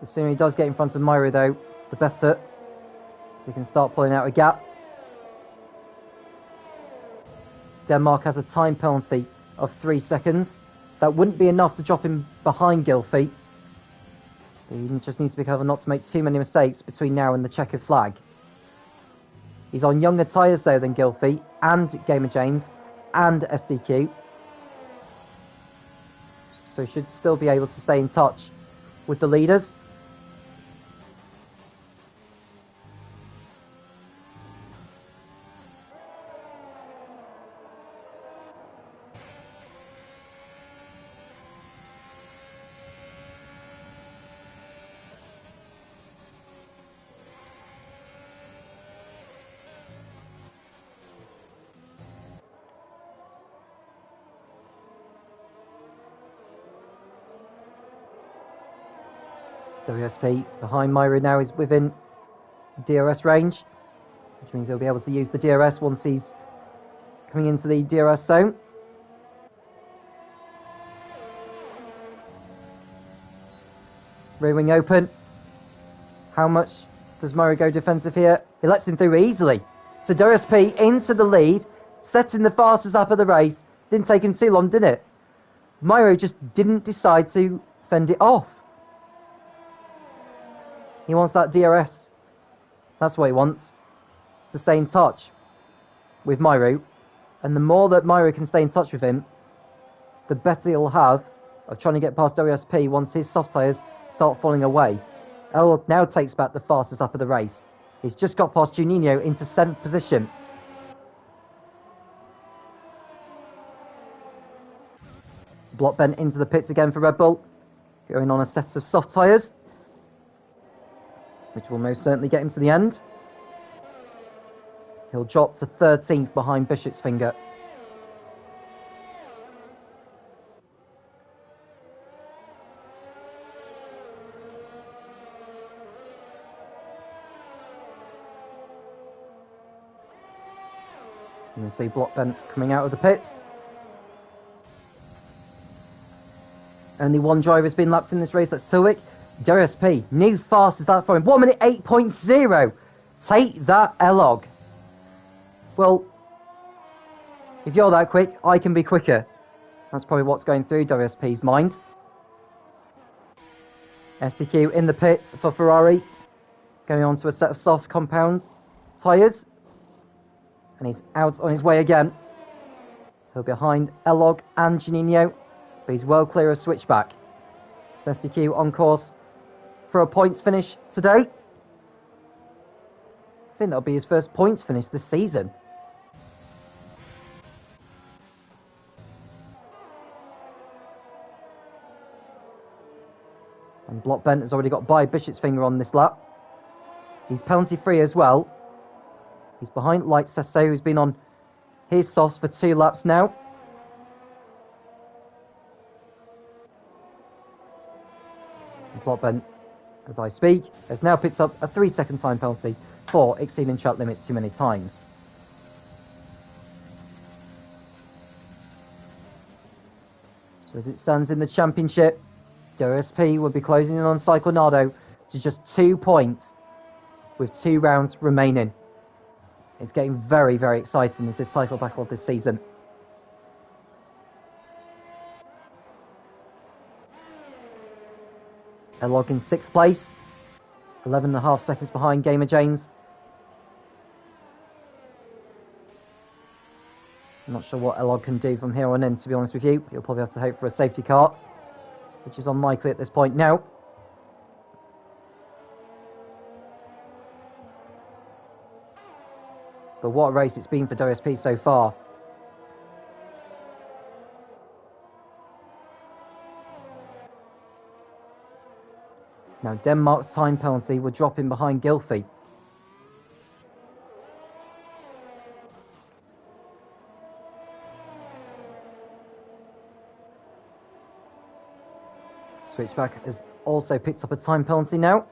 The sooner he does get in front of Myra, though, the better. So he can start pulling out a gap. Denmark has a time penalty of 3 seconds. That wouldn't be enough to drop him behind Gylfi. He just needs to be careful not to make too many mistakes between now and the checkered flag. He's on younger tyres, though, than Gylfi and Gamer James and SCQ. So he should still be able to stay in touch with the leaders. WSP behind Myra now is within DRS range, which means he'll be able to use the DRS once he's coming into the DRS zone. Rear wing open. How much does Myra go defensive here? He lets him through easily. So WSP into the lead, setting the fastest lap of the race. Didn't take him too long, did it? Myra just didn't decide to fend it off. He wants that DRS. That's what he wants. To stay in touch with Myra. And the more that Myra can stay in touch with him, the better he'll have of trying to get past WSP once his soft tyres start falling away. El now takes back the fastest lap of the race. He's just got past Juninho into 7th position. Blockben into the pits again for Red Bull. Going on a set of soft tyres, which will most certainly get him to the end. He'll drop to 13th behind Bishop's Finger. So you can see Blockben coming out of the pits. Only one driver has been lapped in this race, that's Tilwick. WSP, new fastest lap for him, 1 minute 8.0. Take that, Elog. Well, if you're that quick, I can be quicker. That's probably what's going through WSP's mind. STQ in the pits for Ferrari, going on to a set of soft compound tyres. And he's out on his way again. He'll be behind Elog and Juninho, but he's well clear of switchback. So STQ on course for a points finish today. I think that'll be his first points finish this season. And Block Bent has already got by Bishop's finger on this lap. He's penalty free as well. He's behind Light Sesso, who's been on his softs for 2 laps now. Block Bent, as I speak, has now picked up a 3-second time penalty for exceeding track limits too many times. So as it stands in the championship, WSP will be closing in on Cyclonado to just 2 points with 2 rounds remaining. It's getting very, very exciting as this title battle this season. Elog in 6th place, 11.5 seconds behind Gamer James. I'm not sure what Elog can do from here on in, to be honest with you. He'll probably have to hope for a safety car, which is unlikely at this point now. But what a race it's been for WSP so far. Now Denmark's time penalty will drop in behind Gylfi. Switchback has also picked up a time penalty now.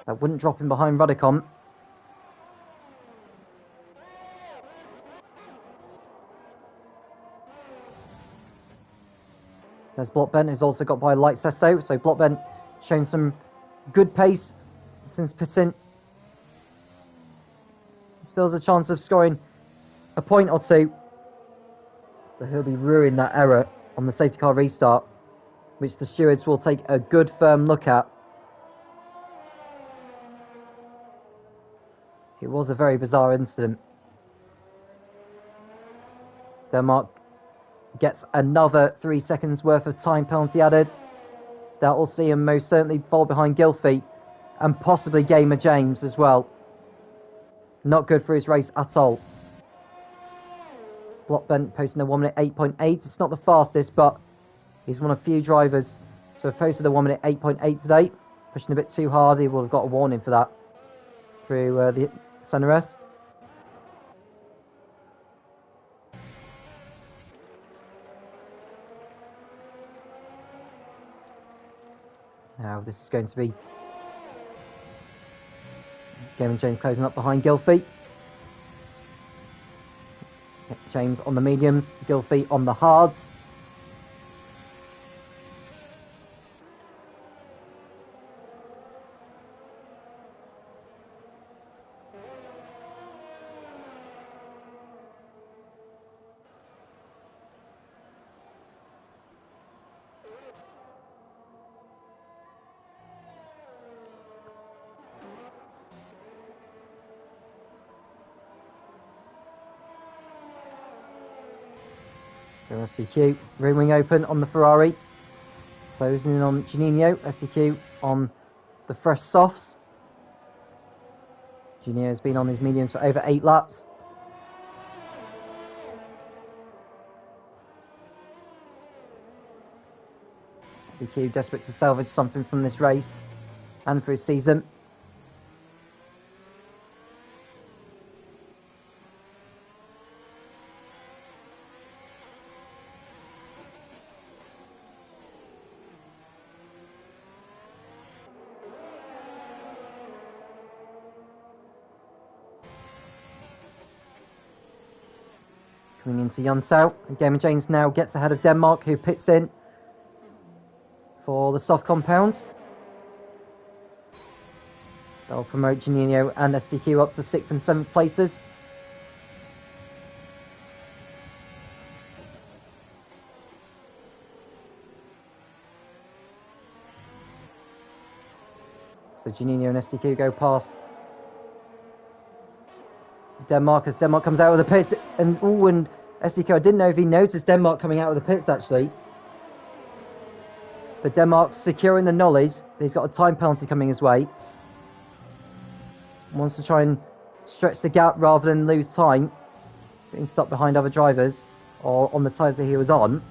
That wouldn't drop in behind Rudicon. There's Blockbent, who's also got by Light Sesso. So Blockbent showing some good pace since pitting. Still has a chance of scoring a point or two. But he'll be ruining that error on the safety car restart, which the stewards will take a good firm look at. It was a very bizarre incident. Denmark gets another 3 seconds worth of time penalty added. That will see him most certainly fall behind Gylfi and possibly Gamer James as well. Not good for his race at all. Blockbent posting a 1 minute 8.8. It's not the fastest, but he's one of few drivers to have posted a 1 minute 8.8 today. Pushing a bit too hard, he will have got a warning for that through the CNRS. Now this is going to be Gamer James closing up behind Gylfi. James on the mediums, Gylfi on the hards. So SDQ, rear wing open on the Ferrari. Closing in on Juninho, SDQ on the fresh softs. Juninho has been on his mediums for over 8 laps. SDQ desperate to salvage something from this race and for his season. Coming into Yunsao, and Gamer James now gets ahead of Denmark, who pits in for the soft compounds. They'll promote Juninho and STQ up to 6th and 7th places. So Juninho and STQ go past Denmark as Denmark comes out of the pits. And STQ, I didn't know if he noticed Denmark coming out of the pits actually. But Denmark's securing the knowledge that he's got a time penalty coming his way. Wants to try and stretch the gap rather than lose time. Getting stopped behind other drivers or on the tyres that he was on.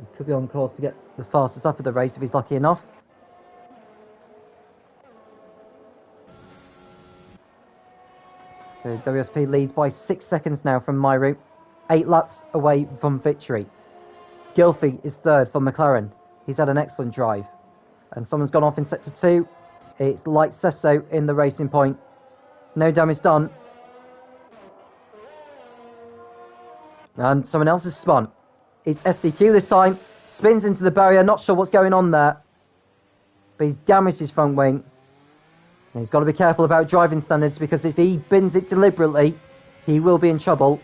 He could be on course to get the fastest up of the race if he's lucky enough. So WSP leads by 6 seconds now from Myru. 8 laps away from victory. Gilfie is third for McLaren. He's had an excellent drive. And someone's gone off in sector 2. It's Light Sesso in the Racing Point. No damage done. And someone else has spun. It's SDQ this time. Spins into the barrier. Not sure what's going on there. But he's damaged his front wing. And he's got to be careful about driving standards because if he bins it deliberately, he will be in trouble.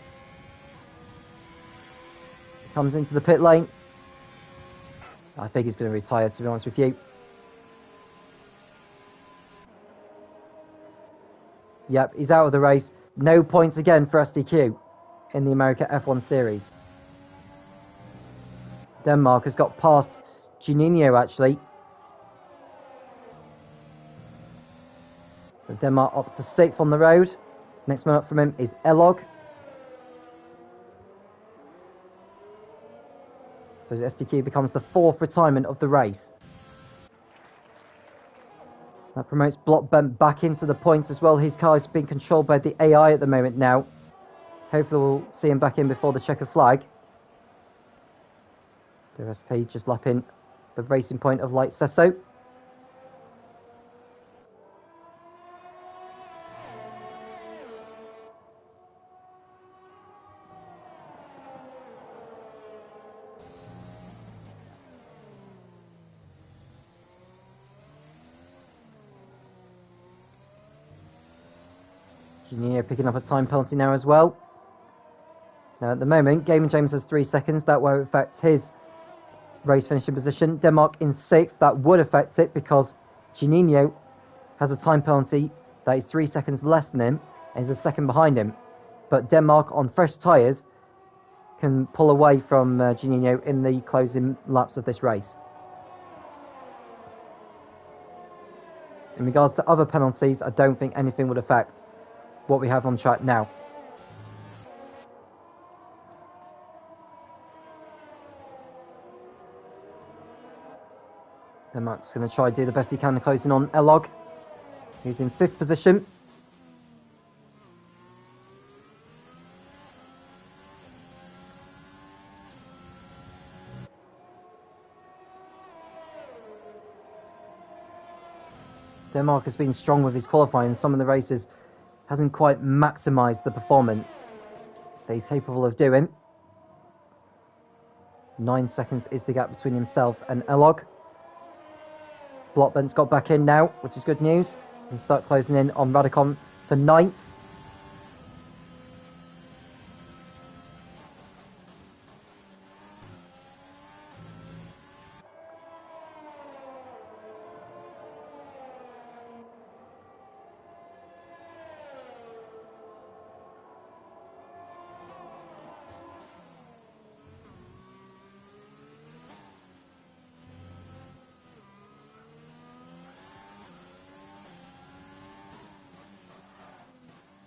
Comes into the pit lane. I think he's going to retire, to be honest with you. Yep, he's out of the race. No points again for SDQ in the America F1 Series. Denmark has got past Juninho, actually. So Denmark up to 6th on the road. Next one up from him is Elog. So SDQ becomes the 4th retirement of the race. That promotes Block Bent back into the points as well. His car is being controlled by the AI at the moment now. Hopefully we'll see him back in before the checker flag. WSP just lapping the Racing Point of Light Sesso. Juninho picking up a time penalty now as well. Now at the moment, Gamer James has 3 seconds. That won't affect his race finishing position. Denmark in 6th. That would affect it because Juninho has a time penalty that is 3 seconds less than him and is a second behind him. But Denmark on fresh tyres can pull away from Juninho in the closing laps of this race. In regards to other penalties, I don't think anything would affect what we have on track now. Denmark's going to try to do the best he can closing on Elog. He's in 5th position. Denmark has been strong with his qualifying. Some of the races hasn't quite maximised the performance that he's capable of doing. 9 seconds is the gap between himself and Elog. Blockbent's got back in now, which is good news. And start closing in on Radicon for 9th.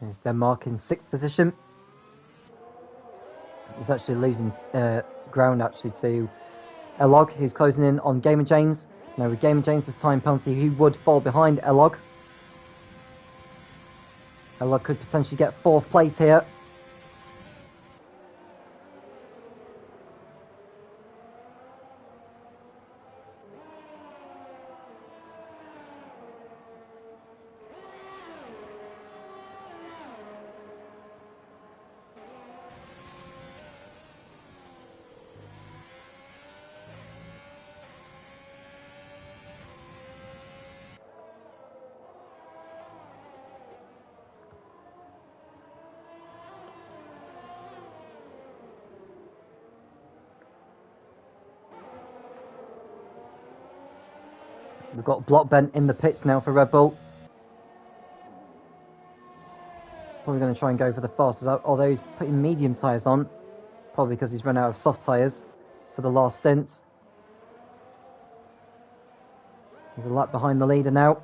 There's Denmark in 6th position. He's actually losing ground actually to Elog, who's closing in on Gamer James. Now with Gamer James' time penalty, he would fall behind Elog. Elog could potentially get 4th place here. We've got Blockbent in the pits now for Red Bull. Probably going to try and go for the fastest out, although he's putting medium tyres on. Probably because he's run out of soft tyres for the last stints. He's a lap behind the leader now.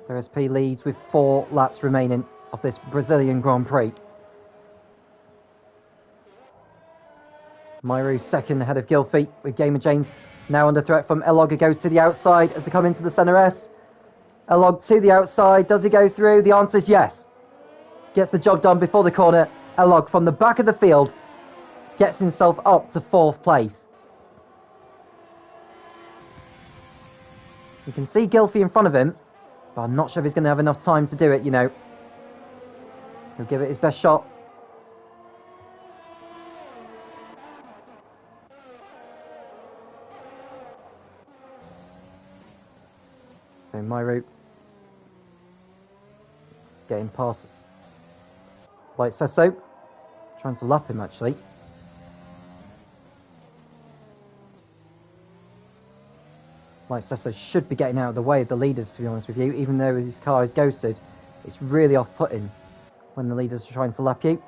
RSP leads with 4 laps remaining of this Brazilian Grand Prix. Myru second ahead of Gylfi, with Gamer James now under threat from Elog, who goes to the outside as they come into the centre S. Elog to the outside, does he go through? The answer is yes. Gets the job done before the corner. Elog from the back of the field gets himself up to 4th place. You can see Gylfi in front of him, but I'm not sure if he's going to have enough time to do it, you know. He'll give it his best shot. So Myru getting past Light Sesso, trying to lap him actually. Light Sesso should be getting out of the way of the leaders, to be honest with you, even though his car is ghosted. It's really off-putting when the leaders are trying to lap you.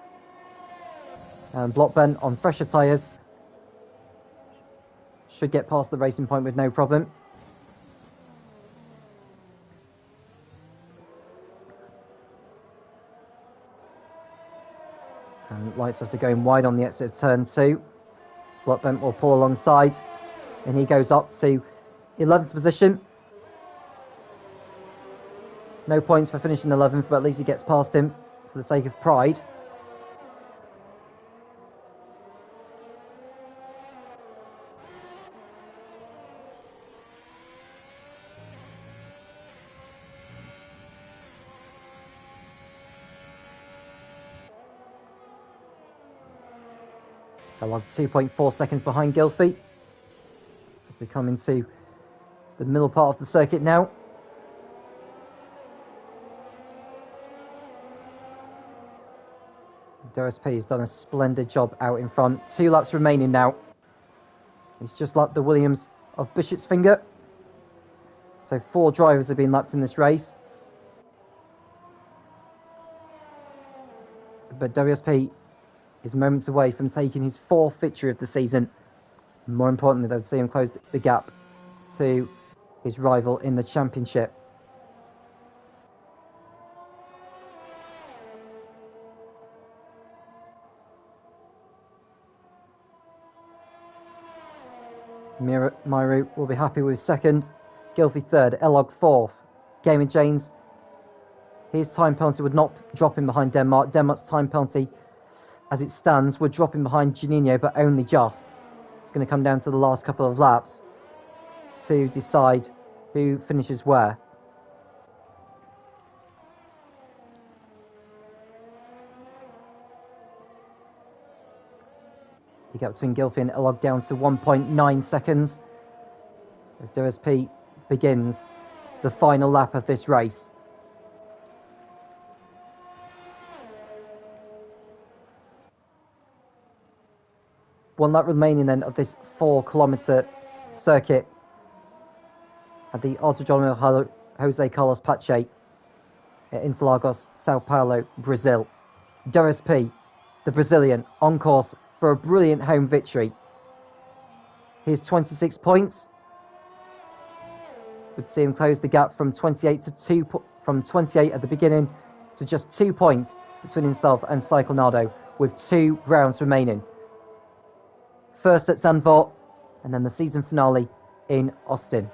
And Blockbent on fresher tyres should get past the racing point with no problem. And Light Sesso going wide on the exit of turn 2. Blockbent will pull alongside, and he goes up to 11th position. No points for finishing 11th, but at least he gets past him for the sake of pride. Elog 2.4 seconds behind Gylfi as they come into the middle part of the circuit now. DRSP has done a splendid job out in front. 2 laps remaining now. He's just lapped the Williams of Bishop's Finger. So 4 drivers have been lapped in this race. But WSP is moments away from taking his 4th victory of the season. More importantly, they'll see him close the gap to his rival in the championship. Myru will be happy with 2nd, Gylfi 3rd, Elog 4th, Gamer James. His time penalty would not drop him behind Denmark. Denmark's time penalty, as it stands, would drop him behind Juninho, but only just. It's going to come down to the last couple of laps to decide who finishes where. The gap between Gylfi and Elog down to 1.9 seconds as DRSP begins the final lap of this race. One lap remaining then of this 4-kilometre circuit at the Autódromo José Carlos Pache at Interlagos, Sao Paulo, Brazil. DRSP, the Brazilian, on course for a brilliant home victory. Here's 26 points. Would see him close the gap from 28 to 2, from 28 at the beginning to just 2 points between himself and Cyclonado, with 2 rounds remaining. First at Zandvoort, and then the season finale in Austin.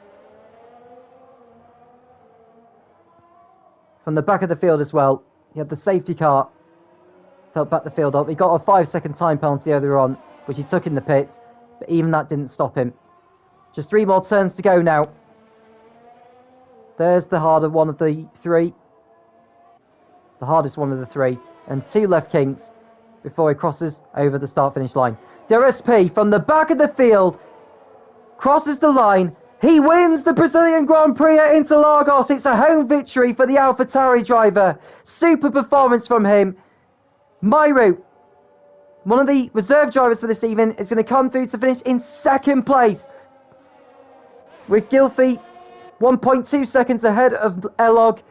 From the back of the field as well, he had the safety car to help back the field up. He got a 5-second time penalty earlier on, which he took in the pits, but even that didn't stop him. Just 3 more turns to go now. There's the harder one of the 3. The hardest one of the 3. And 2 left kinks before he crosses over the start-finish line. DRSP from the back of the field crosses the line. He wins the Brazilian Grand Prix at Interlagos. It's a home victory for the AlphaTauri driver. Super performance from him. Myru, one of the reserve drivers for this evening, is going to come through to finish in 2nd place. with Gylfi 1.2 seconds ahead of Elog.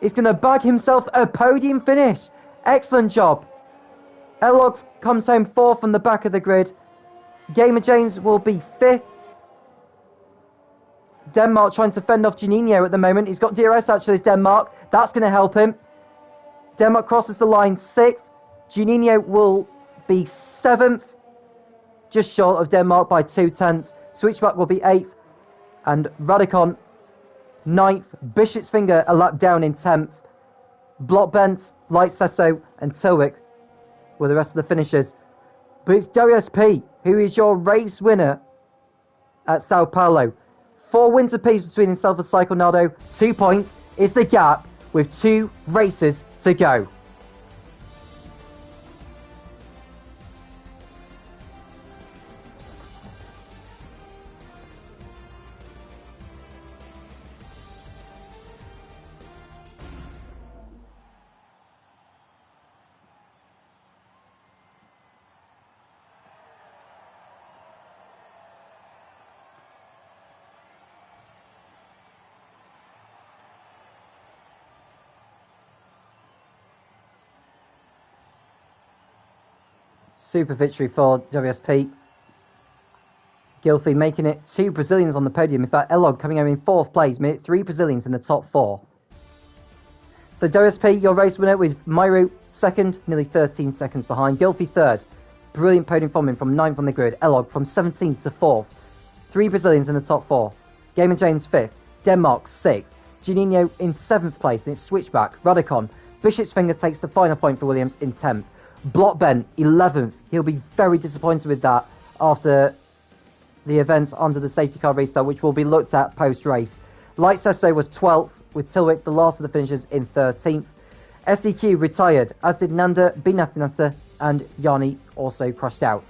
He's going to bag himself a podium finish. Excellent job. Elog comes home 4th from the back of the grid. Gamer James will be 5th. Denmark trying to fend off Juninho at the moment. He's got DRS actually as Denmark. That's going to help him. Denmark crosses the line 6th. Juninho will be 7th. Just short of Denmark by 2/10. Switchback will be 8th. And Radicon 9th. Bishop's Finger a lap down in 10th. Blockbent, Light Sesso and Tilwick were the rest of the finishers. But it's Darius P who is your race winner at Sao Paulo. 4 wins apiece between himself and Psychonado. 2 points is the gap with 2 races to go. Super victory for WSP. Gylfi making it 2 Brazilians on the podium. In fact, Elog coming home in 4th place, made it 3 Brazilians in the top 4. So WSP, your race winner, with Myru 2nd, nearly 13 seconds behind. Gylfi 3rd. Brilliant podium from him from 9th on the grid. Elog from 17th to 4th. 3 Brazilians in the top 4. Gamer James 5th. Denmark 6th. Juninho in 7th place, and it's switchback. Radicon. Bishop's Finger takes the final point for Williams in 10th. Blockben 11th. He'll be very disappointed with that after the events under the safety car restart, which will be looked at post-race. Light Sesso was 12th, with Tilwick, the last of the finishers, in 13th. SEQ retired, as did Nanda, Binatinata, and Yanni also crashed out.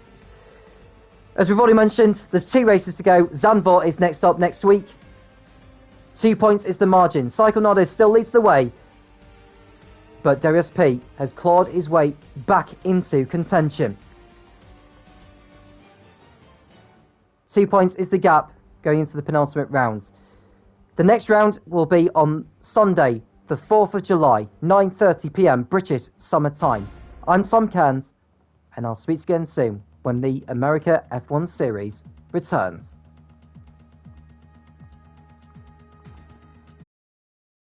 As we've already mentioned, there's 2 races to go. Zandvoort is next up next week. 2 points is the margin. Psychonauts still leads the way, but Darius P has clawed his way back into contention. 2 points is the gap going into the penultimate round. The next round will be on Sunday, the 4th of July, 9:30 p.m. British Summer Time. I'm Tom Cairns, and I'll speak again soon when the America F1 Series returns.